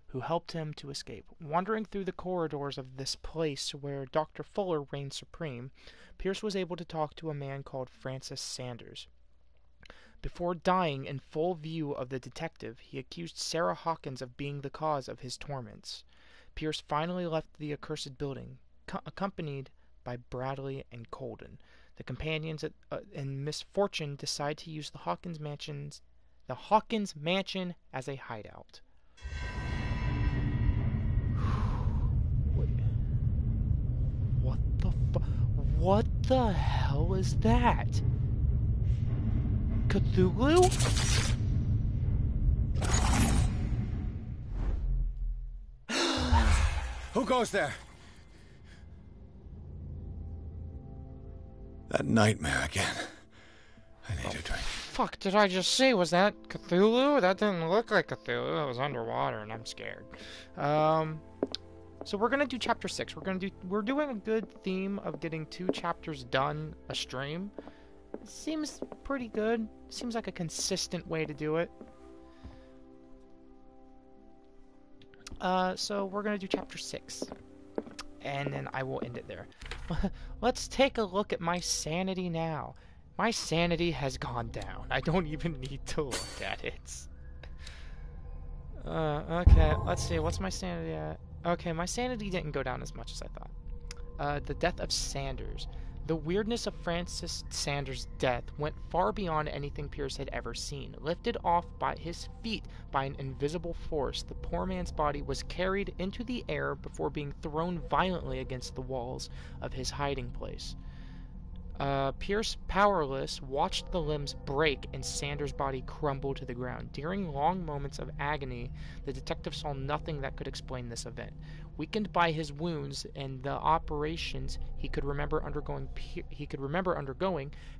who helped him to escape. Wandering through the corridors of this place where Dr. Fuller reigned supreme, Pierce was able to talk to a man called Francis Sanders. Before dying in full view of the detective, he accused Sarah Hawkins of being the cause of his torments. Pierce finally left the accursed building, accompanied by Bradley and Colden. The companions in misfortune decide to use the Hawkins Mansion as a hideout. What the hell is that? Cthulhu? Who goes there? That nightmare again. I need a drink. Fuck, did I just see? Was that Cthulhu? That didn't look like Cthulhu. It was underwater and I'm scared. So we're gonna do chapter 6. We're doing a good theme of getting 2 chapters done a stream. Seems pretty good. Seems like a consistent way to do it. So we're gonna do chapter 6. And then I will end it there. Let's take a look at my sanity now. My sanity has gone down. I don't even need to look at it. Okay, let's see. What's my sanity at? Okay, my sanity didn't go down as much as I thought. The death of Sanders. The weirdness of Francis Sanders' death went far beyond anything Pierce had ever seen. Lifted off by his feet by an invisible force, the poor man's body was carried into the air before being thrown violently against the walls of his hiding place. Pierce, powerless, watched the limbs break and Sanders' body crumble to the ground. During long moments of agony, the detective saw nothing that could explain this event. Weakened by his wounds and the operations he could remember undergoing,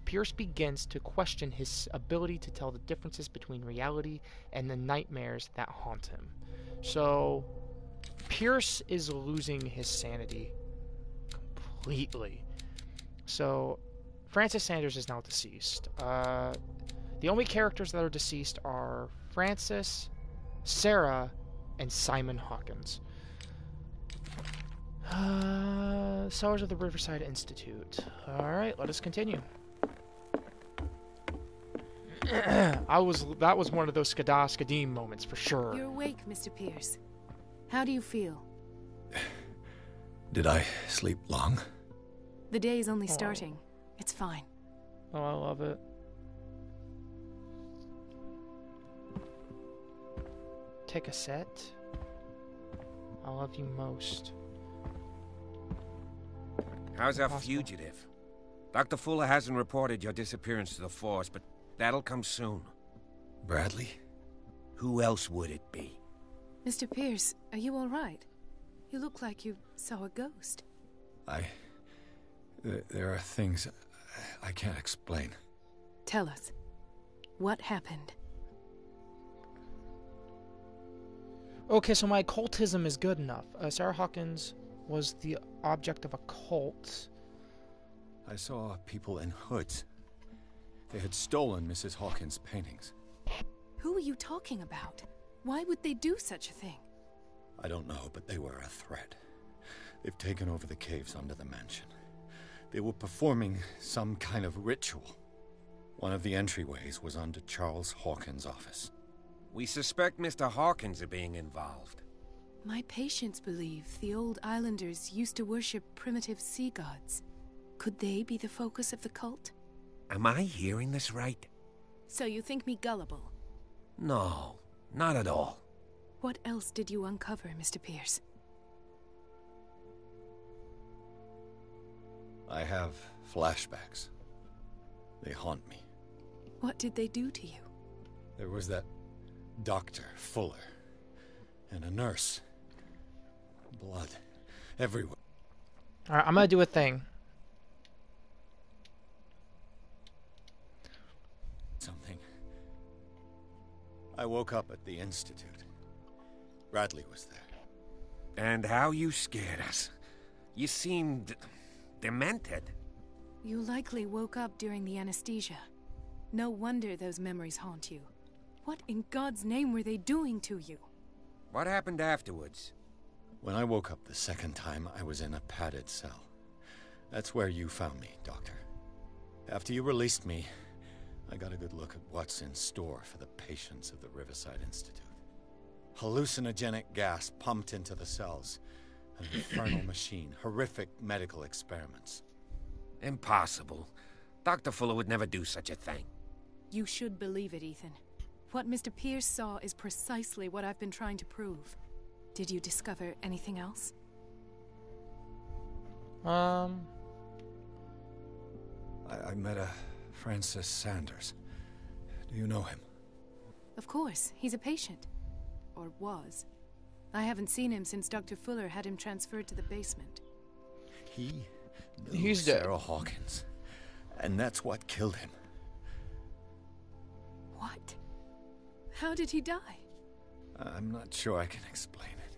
Pierce begins to question his ability to tell the differences between reality and the nightmares that haunt him. So, Pierce is losing his sanity completely. So, Francis Sanders is now deceased. The only characters that are deceased are Francis, Sarah, and Simon Hawkins. Sellers of the Riverside Institute. Alright, let us continue. That was one of those Skadim moments for sure. You're awake, Mr. Pierce. How do you feel? Did I sleep long? The day is only starting. It's fine. Oh, I love it. Take a set. I love you most. How's our fugitive? Dr. Fuller hasn't reported your disappearance to the force, but that'll come soon. Bradley? Who else would it be? Mr. Pierce, are you all right? You look like you saw a ghost. There are things I can't explain. Tell us. What happened? Okay, so my occultism is good enough. Sarah Hawkins was the object of a cult. I saw people in hoods. They had stolen Mrs. Hawkins' paintings. Who are you talking about? Why would they do such a thing? I don't know, but they were a threat. They've taken over the caves under the mansion. They were performing some kind of ritual. One of the entryways was under Charles Hawkins' office. We suspect Mr. Hawkins of being involved. My patients believe the old islanders used to worship primitive sea gods. Could they be the focus of the cult? Am I hearing this right? So you think me gullible? No, not at all. What else did you uncover, Mr. Pierce? I have flashbacks. They haunt me. What did they do to you? There was that Dr. Fuller and a nurse. Blood everywhere. Alright, I'm gonna do a thing. Something. I woke up at the Institute. Bradley was there. And how you scared us. You seemed demented. You likely woke up during the anesthesia. No wonder those memories haunt you. What in God's name were they doing to you? What happened afterwards? When I woke up the second time, I was in a padded cell. That's where you found me, Doctor. After you released me, I got a good look at what's in store for the patients of the Riverside Institute. Hallucinogenic gas pumped into the cells. An infernal machine. Horrific medical experiments. Impossible. Dr. Fuller would never do such a thing. You should believe it, Ethan. What Mr. Pierce saw is precisely what I've been trying to prove. Did you discover anything else? I met a Francis Sanders. Do you know him? Of course. He's a patient. Or was. I haven't seen him since Dr. Fuller had him transferred to the basement. He's dead. Sarah Hawkins. And that's what killed him. What? How did he die? I'm not sure I can explain it.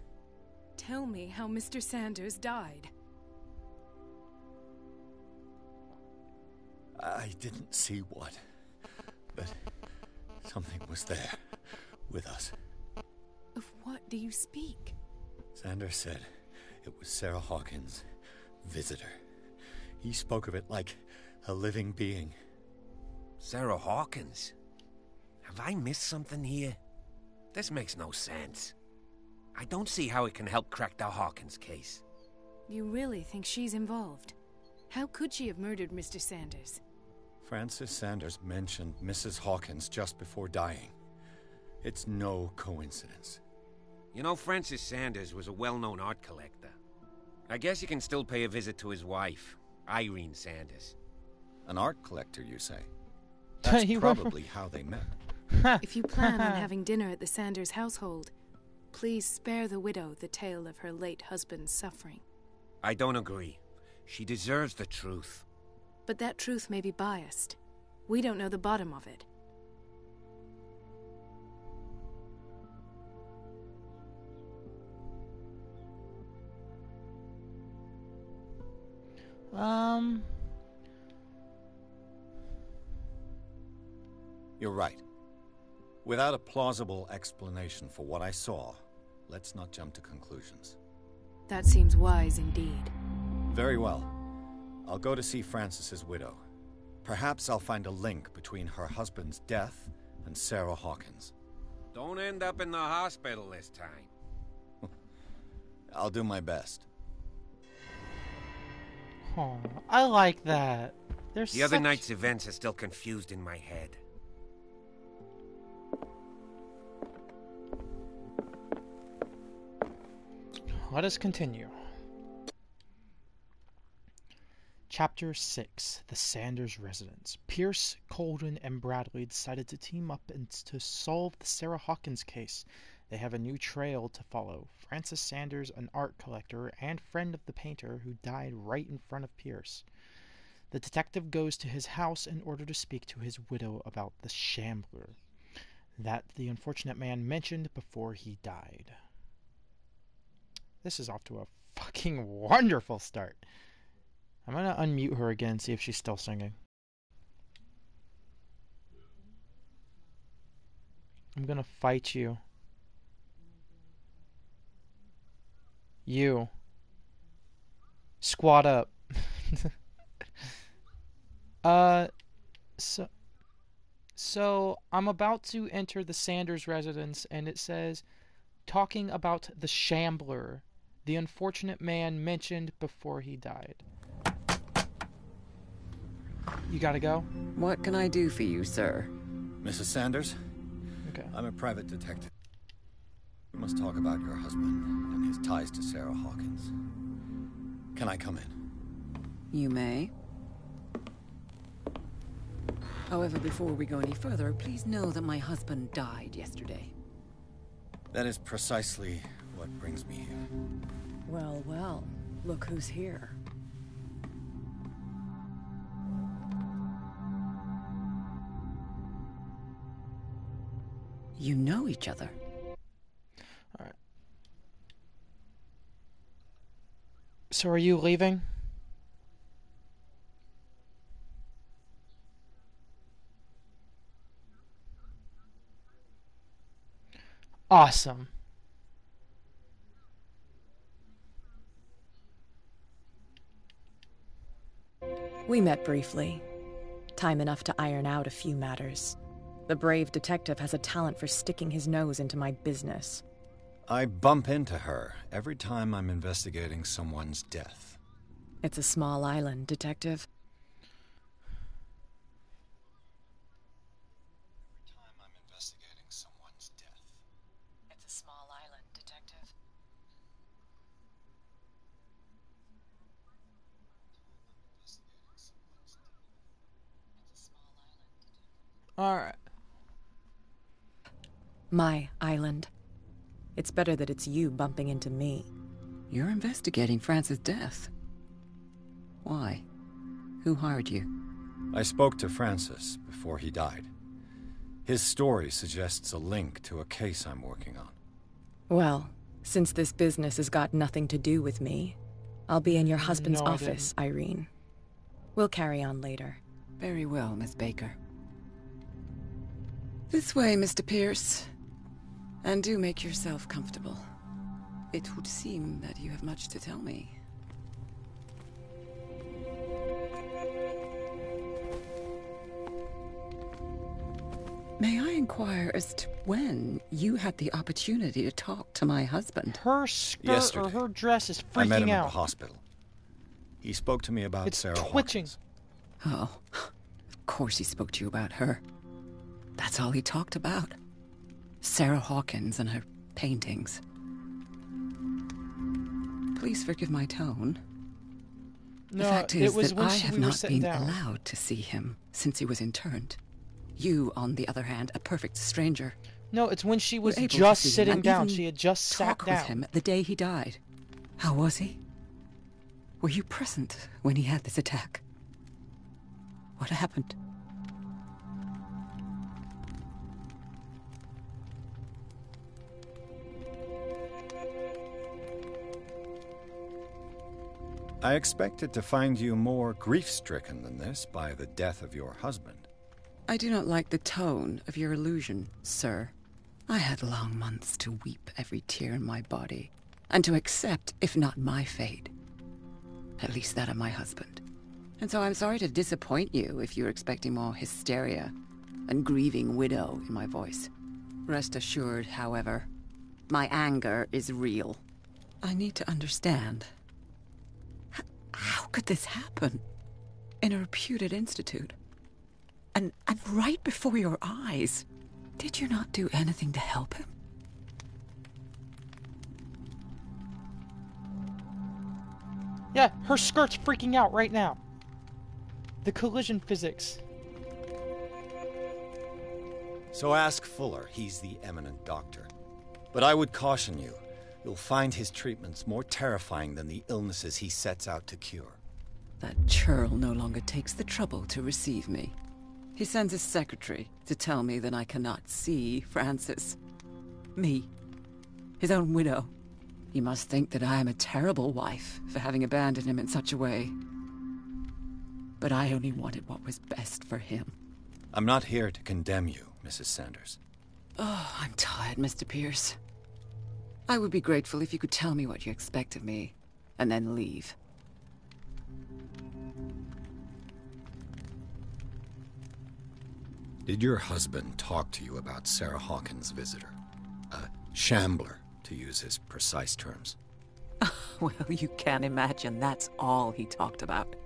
Tell me how Mr. Sanders died. I didn't see what, but something was there, with us. Of what do you speak? Sanders said it was Sarah Hawkins' visitor. He spoke of it like a living being. Sarah Hawkins? Have I missed something here? This makes no sense. I don't see how it can help crack the Hawkins case. You really think she's involved? How could she have murdered Mr. Sanders? Francis Sanders mentioned Mrs. Hawkins just before dying. It's no coincidence. You know, Francis Sanders was a well-known art collector. I guess you can still pay a visit to his wife, Irene Sanders. An art collector, you say? That's probably how they met. If you plan on having dinner at the Sanders household, please spare the widow the tale of her late husband's suffering. I don't agree. She deserves the truth. But that truth may be biased. We don't know the bottom of it. You're right. Without a plausible explanation for what I saw, let's not jump to conclusions. That seems wise indeed. Very well. I'll go to see Francis's widow. Perhaps I'll find a link between her husband's death and Sarah Hawkins. Don't end up in the hospital this time. I'll do my best. Oh, I like that. The other night's events are still confused in my head. Let us continue. Chapter 6, The Sanders Residence. Pierce, Colden, and Bradley decided to team up and to solve the Sarah Hawkins case. They have a new trail to follow. Francis Sanders, an art collector and friend of the painter who died right in front of Pierce. The detective goes to his house in order to speak to his widow about the Shambler that the unfortunate man mentioned before he died. This is off to a fucking wonderful start. I'm gonna unmute her again, see if she's still singing. I'm gonna fight you. You. Squat up. So I'm about to enter the Sanders residence, and it says, talking about the Shambler, the unfortunate man mentioned before he died. You gotta go? What can I do for you, sir? Mrs. Sanders? Okay. I'm a private detective. We must talk about your husband and his ties to Sarah Hawkins. Can I come in? You may. However, before we go any further, please know that my husband died yesterday. That is precisely what brings me here. Well, well, look who's here. You know each other. All right. So are you leaving? Awesome. We met briefly. Time enough to iron out a few matters. The brave detective has a talent for sticking his nose into my business. I bump into her every time I'm investigating someone's death. It's a small island, Detective. Every time I'm investigating someone's death. It's a small island, Detective. All right. My island. It's better that it's you bumping into me. You're investigating Francis' death. Why? Who hired you? I spoke to Francis before he died. His story suggests a link to a case I'm working on. Well, since this business has got nothing to do with me, I'll be in your husband's No, I office, Irene. We'll carry on later. Very well, Miss Baker. This way, Mr. Pierce. And do make yourself comfortable. It would seem that you have much to tell me. May I inquire as to when you had the opportunity to talk to my husband? Her skirt Yesterday. or her dress is freaking I met him out. at the hospital. He spoke to me about It's Sarah twitching. Hawkins. Oh, of course he spoke to you about her. That's all he talked about. Sarah Hawkins and her paintings. Please forgive my tone. No, The fact it is was that when I we have were not sitting been down. allowed to see him since he was interned. You, on the other hand, a perfect stranger. No, it's when she was were able to just see him sitting and down. even She had just sat talk down. with him the day he died. How was he? Were you present when he had this attack? What happened? I expected to find you more grief-stricken than this by the death of your husband. I do not like the tone of your allusion, sir. I had long months to weep every tear in my body, and to accept, if not my fate, at least that of my husband. And so I'm sorry to disappoint you if you're expecting more hysteria and grieving widow in my voice. Rest assured, however, my anger is real. I need to understand. How could this happen? In a reputed institute? And right before your eyes? Did you not do anything to help him? Yeah, her skirt's freaking out right now. The collision physics. So ask Fuller, he's the eminent doctor. But I would caution you, you'll find his treatments more terrifying than the illnesses he sets out to cure. That churl no longer takes the trouble to receive me. He sends his secretary to tell me that I cannot see Francis. Me. His own widow. He must think that I am a terrible wife for having abandoned him in such a way. But I only wanted what was best for him. I'm not here to condemn you, Mrs. Sanders. Oh, I'm tired, Mr. Pierce. I would be grateful if you could tell me what you expect of me, and then leave. Did your husband talk to you about Sarah Hawkins' visitor? A shambler, to use his precise terms. Well, you can imagine that's all he talked about.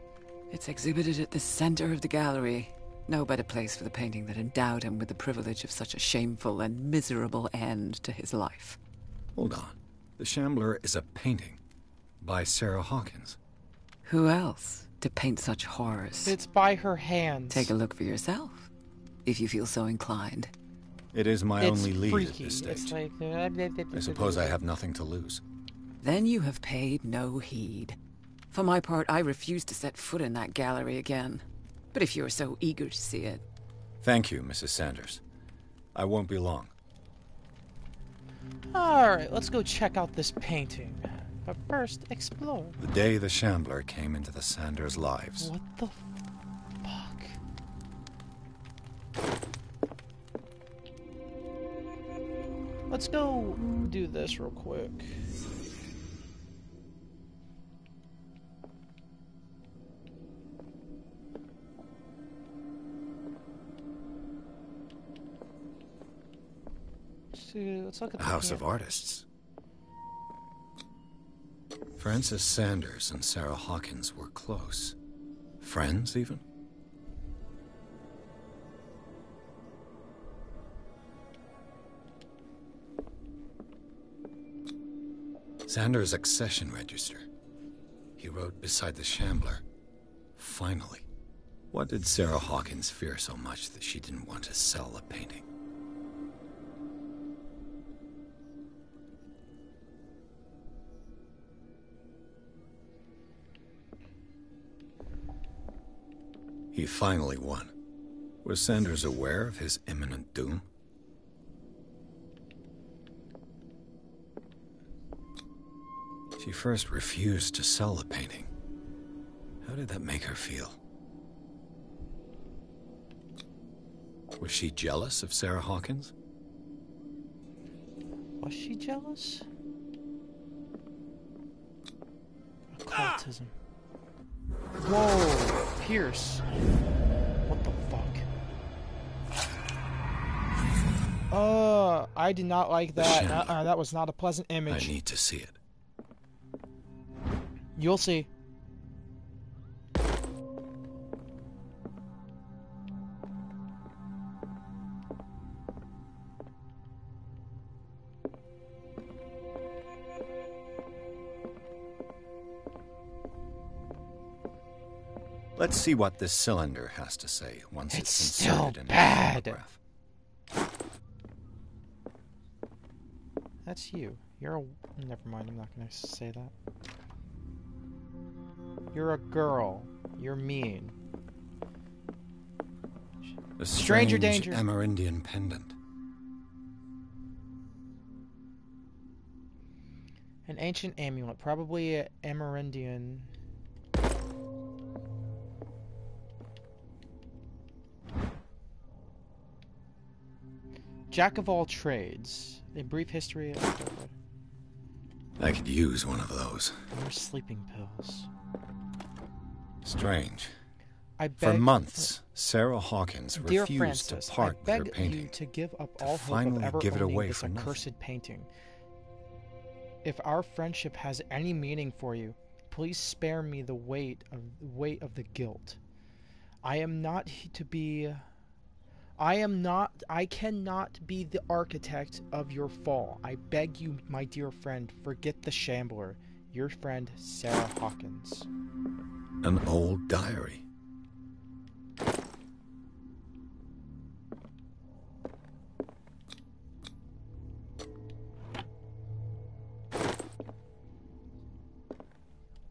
It's exhibited at the center of the gallery. No better place for the painting that endowed him with the privilege of such a shameful and miserable end to his life. Hold on. The Shambler is a painting by Sarah Hawkins. Who else to paint such horrors? It's by her hands. Take a look for yourself, if you feel so inclined. It is my only lead freaky. at this stage. It's like, I suppose I have nothing to lose. Then you have paid no heed. For my part, I refuse to set foot in that gallery again. But if you're so eager to see it... Thank you, Mrs. Sanders. I won't be long. Alright, let's go check out this painting. But first, explore. The day the Shambler came into the Sanders' lives. What the fuck? Let's go do this real quick. Let's look at A the house of artists. Francis Sanders and Sarah Hawkins were close. Friends, even? Sanders' accession register. He wrote beside the Shambler, "Finally." What did Sarah Hawkins fear so much that she didn't want to sell the painting? He finally won. Was Sanders aware of his imminent doom? She first refused to sell the painting. How did that make her feel? Was she jealous of Sarah Hawkins? Was she jealous? Occultism. Whoa, Pierce. What the fuck? I did not like that. That was not a pleasant image. I need to see it. You'll see. Let's see what this cylinder has to say once it's still inserted in bad. the photograph. That's you. You're a... Never mind, I'm not gonna say that. You're a girl. You're mean. A Stranger strange danger. Amerindian pendant. An ancient amulet, probably an Amerindian. Jack of all trades. A brief history of... I could use one of those. More sleeping pills. Strange. I beg, for months, Sarah Hawkins Dear refused Francis, to part with her I beg painting. you to give up to all hope finally of ever give it owning away this for accursed nothing. painting. If our friendship has any meaning for you, please spare me the weight of the guilt. I cannot be the architect of your fall. I beg you, my dear friend, forget the shambler. Your friend, Sarah Hawkins. An old diary.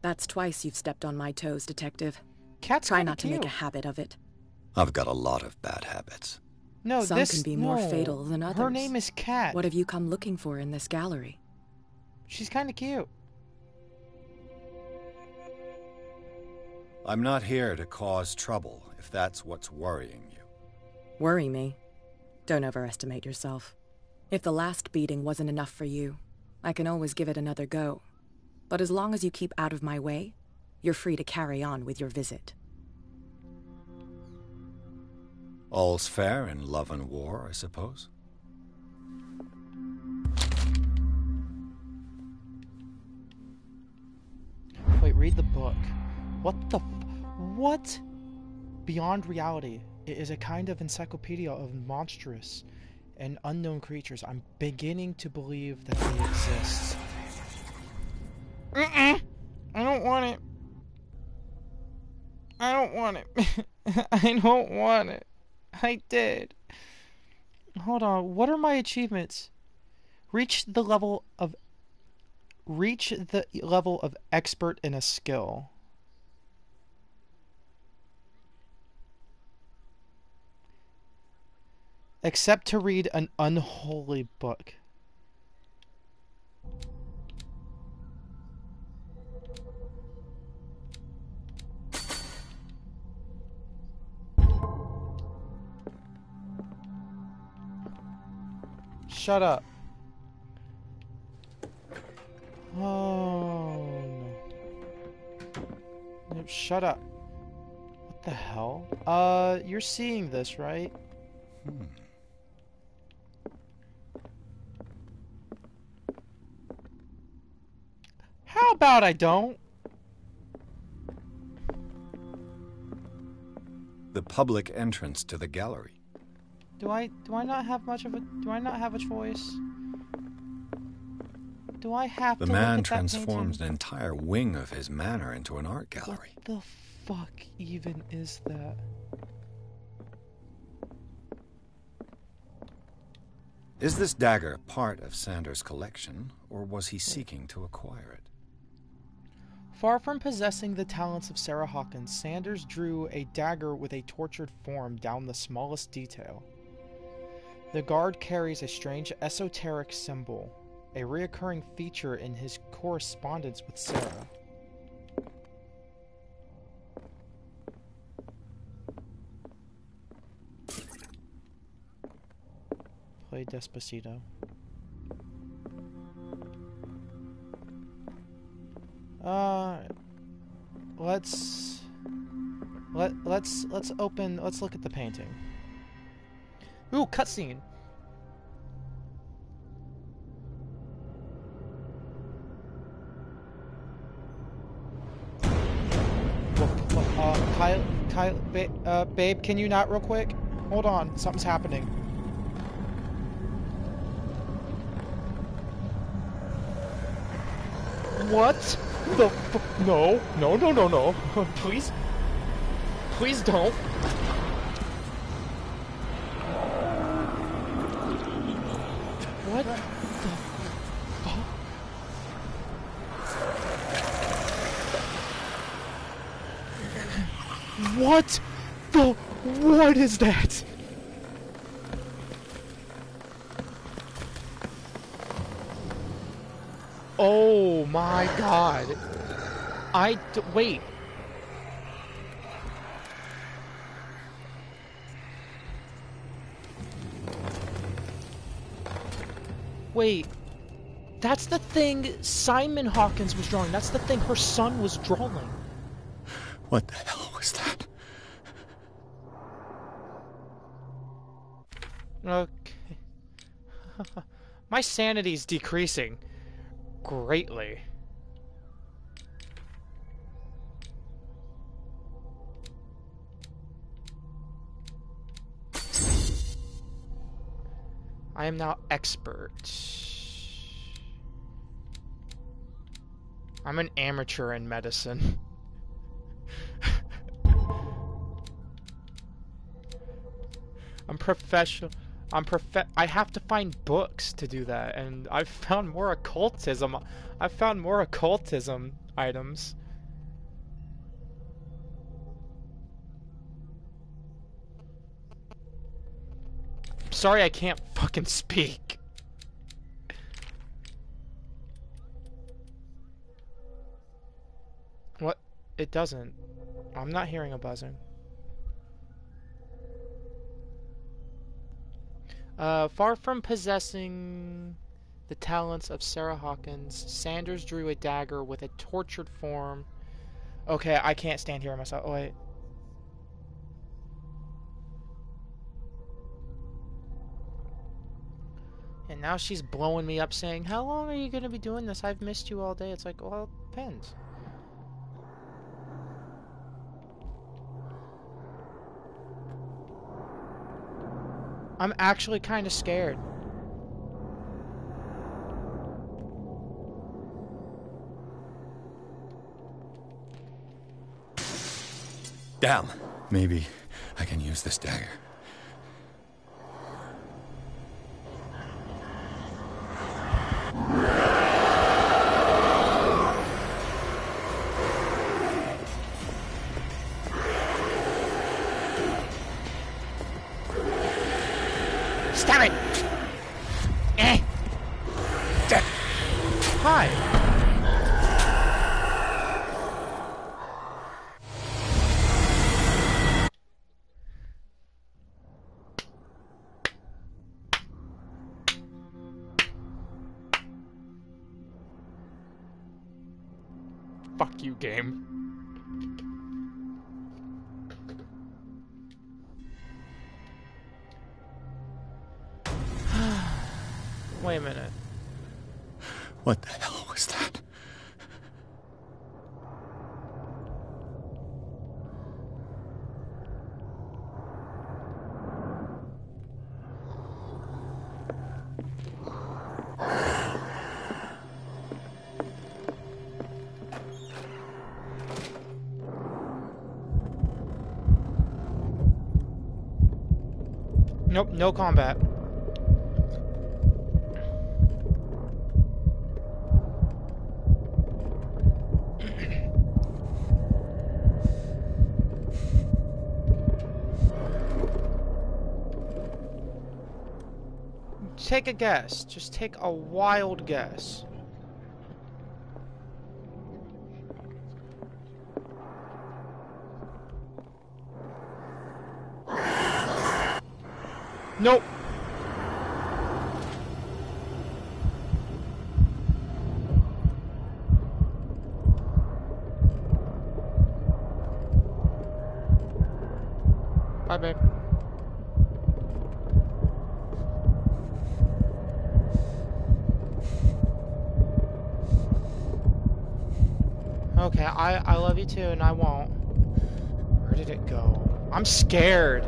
That's twice you've stepped on my toes, Detective. Cat's Try kinda not to make cute. a habit of it. I've got a lot of bad habits. No, Some this can be more no. fatal than others. Her name is Cat. What have you come looking for in this gallery? She's kind of cute. I'm not here to cause trouble, if that's what's worrying you. Worry me? Don't overestimate yourself. If the last beating wasn't enough for you, I can always give it another go. But as long as you keep out of my way, you're free to carry on with your visit. All's fair in love and war, I suppose. Wait, read the book. What? Beyond reality. It is a kind of encyclopedia of monstrous and unknown creatures. I'm beginning to believe that they exist. I don't want it. I don't want it. I don't want it. I did. Hold on. What are my achievements? Reach the level of expert in a skill. Except to read an unholy book. Shut up. Oh, no. No, shut up. What the hell? You're seeing this, right? How about I don't? The public entrance to the gallery. Do I not have much of a choice? Do I have The to man look at that transforms painting? an entire wing of his manor into an art gallery. What the fuck even is that? Is this dagger part of Sanders' collection, or was he seeking to acquire it? Far from possessing the talents of Sarah Hawkins, Sanders drew a dagger with a tortured form down the smallest detail. The guard carries a strange esoteric symbol, a reoccurring feature in his correspondence with Sarah. Play Despacito. Let's look at the painting. Ooh, cutscene. Babe, can you not real quick? Hold on, something's happening. What the No, no, no, no, no. Please. Please don't. What the fuck? What is that? Oh my god. Wait. Wait. That's the thing Simon Hawkins was drawing. That's the thing her son was drawing. What the hell was that? Okay. My sanity's decreasing greatly. I am now expert. I'm an amateur in medicine. I'm professional. I have to find books to do that, and I've found more occultism. I've found more occultism items. Sorry, I can't fucking speak. What? It doesn't. I'm not hearing a buzzing. Far from possessing the talents of Sarah Hawkins, Sanders drew a dagger with a tortured form. Okay, I can't stand here myself. Oh, wait. And now she's blowing me up saying, how long are you going to be doing this? I've missed you all day. It's like, well, it depends. I'm actually kind of scared. Damn. Maybe I can use this dagger. Stab it! Eh! Hi! Fuck you, game. Wait a minute. What the hell was that? Nope, no combat. Take a guess. Just take a wild guess. Nope. Bye, babe. Okay, I love you too, and I won't. Where did it go? I'm scared.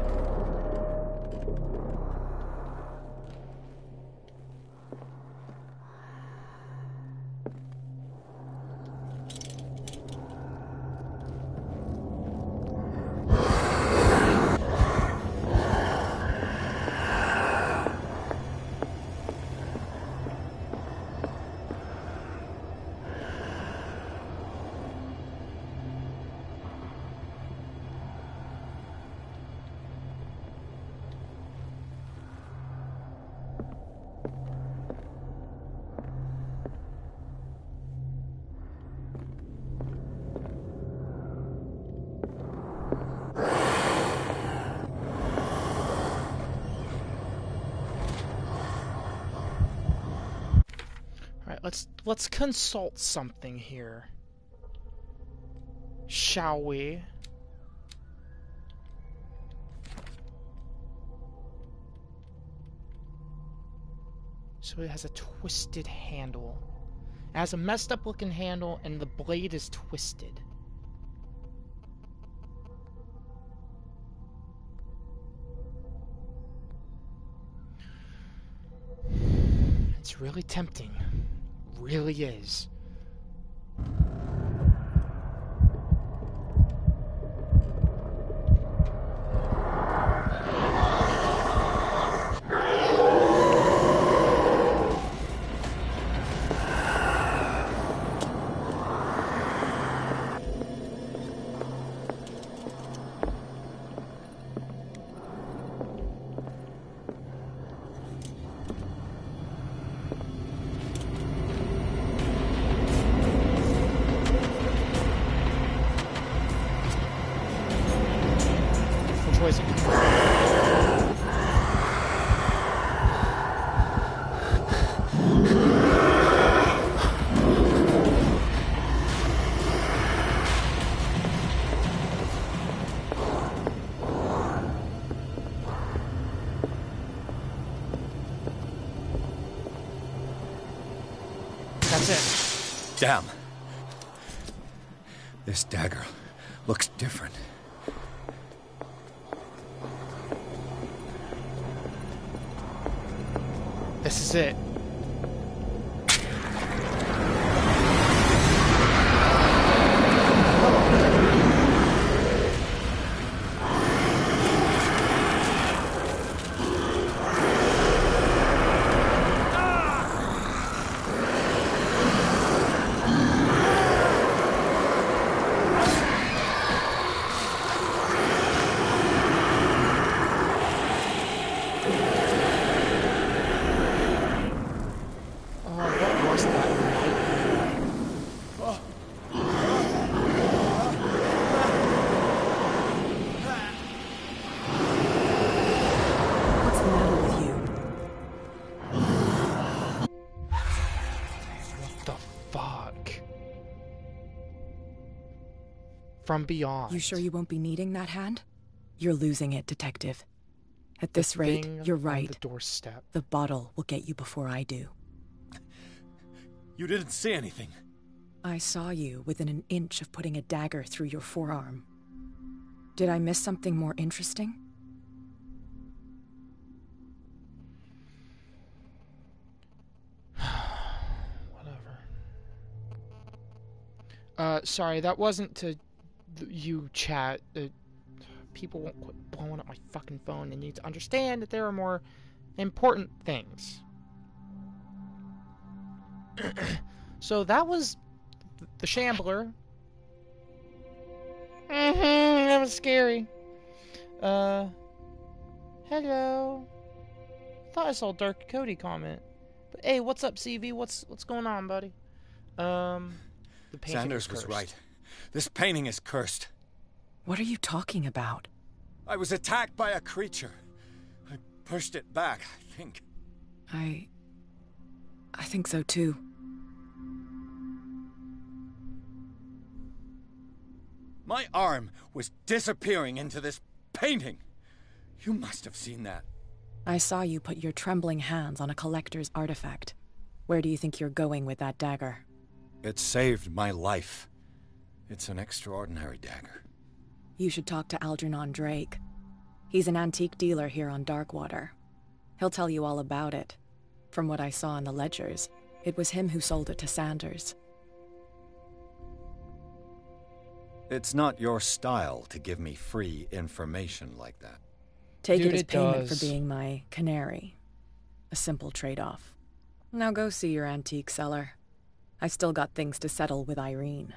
Let's consult something here. Shall we? So it has a twisted handle. It has a messed up looking handle and the blade is twisted. It's really tempting. Really is. That's it. Damn. This dagger looks different. This is it. From beyond. You sure you won't be needing that hand? You're losing it, Detective. At this rate, you're right. The doorstep. The bottle will get you before I do. You didn't see anything. I saw you within an inch of putting a dagger through your forearm. Did I miss something more interesting? Whatever. Sorry, that wasn't to you, chat. People won't quit blowing up my fucking phone. They need to understand that there are more important things. So that was the Shambler. That was scary. Hello. Thought I saw Dark Cody comment. But hey, what's up, CV? What's going on, buddy? The painting Sanders was right. This painting is cursed. What are you talking about? I was attacked by a creature. I pushed it back, I think. I think so too. My arm was disappearing into this painting. You must have seen that. I saw you put your trembling hands on a collector's artifact. Where do you think you're going with that dagger? It saved my life. It's an extraordinary dagger. You should talk to Algernon Drake. He's an antique dealer here on Darkwater. He'll tell you all about it. From what I saw in the ledgers, it was him who sold it to Sanders. It's not your style to give me free information like that. Take it as payment for being my canary. A simple trade-off. Now go see your antique seller. I've still got things to settle with Irene.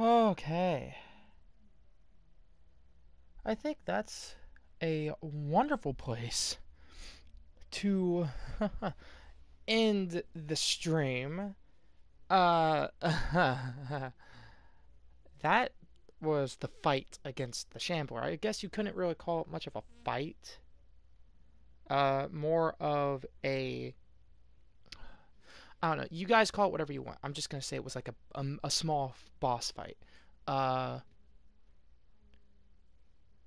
Okay. I think that's a wonderful place to end the stream. That was the fight against the Shambler. I guess you couldn't really call it much of a fight. More of a... I don't know. You guys call it whatever you want. I'm just going to say it was like a small boss fight.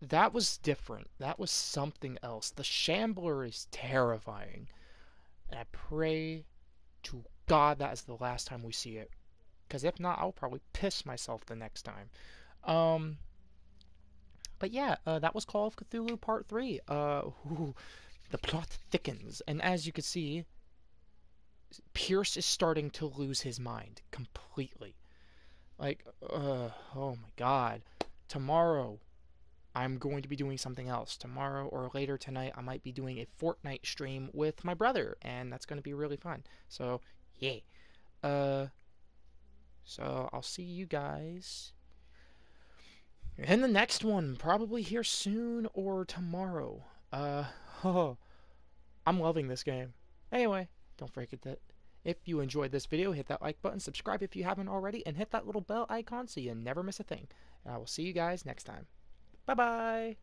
That was different. That was something else. The Shambler is terrifying. And I pray to God that is the last time we see it. Because if not, I'll probably piss myself the next time. But yeah, that was Call of Cthulhu Part 3. The plot thickens. And as you can see, Pierce is starting to lose his mind completely. Like, oh my God. Tomorrow, I'm going to be doing something else. Tomorrow or later tonight, I might be doing a Fortnite stream with my brother, and that's going to be really fun. So, yeah. So I'll see you guys in the next one, probably here soon or tomorrow. Oh, I'm loving this game. Anyway, don't forget that if you enjoyed this video, hit that like button, subscribe if you haven't already, and hit that little bell icon so you never miss a thing. And I will see you guys next time. Bye-bye!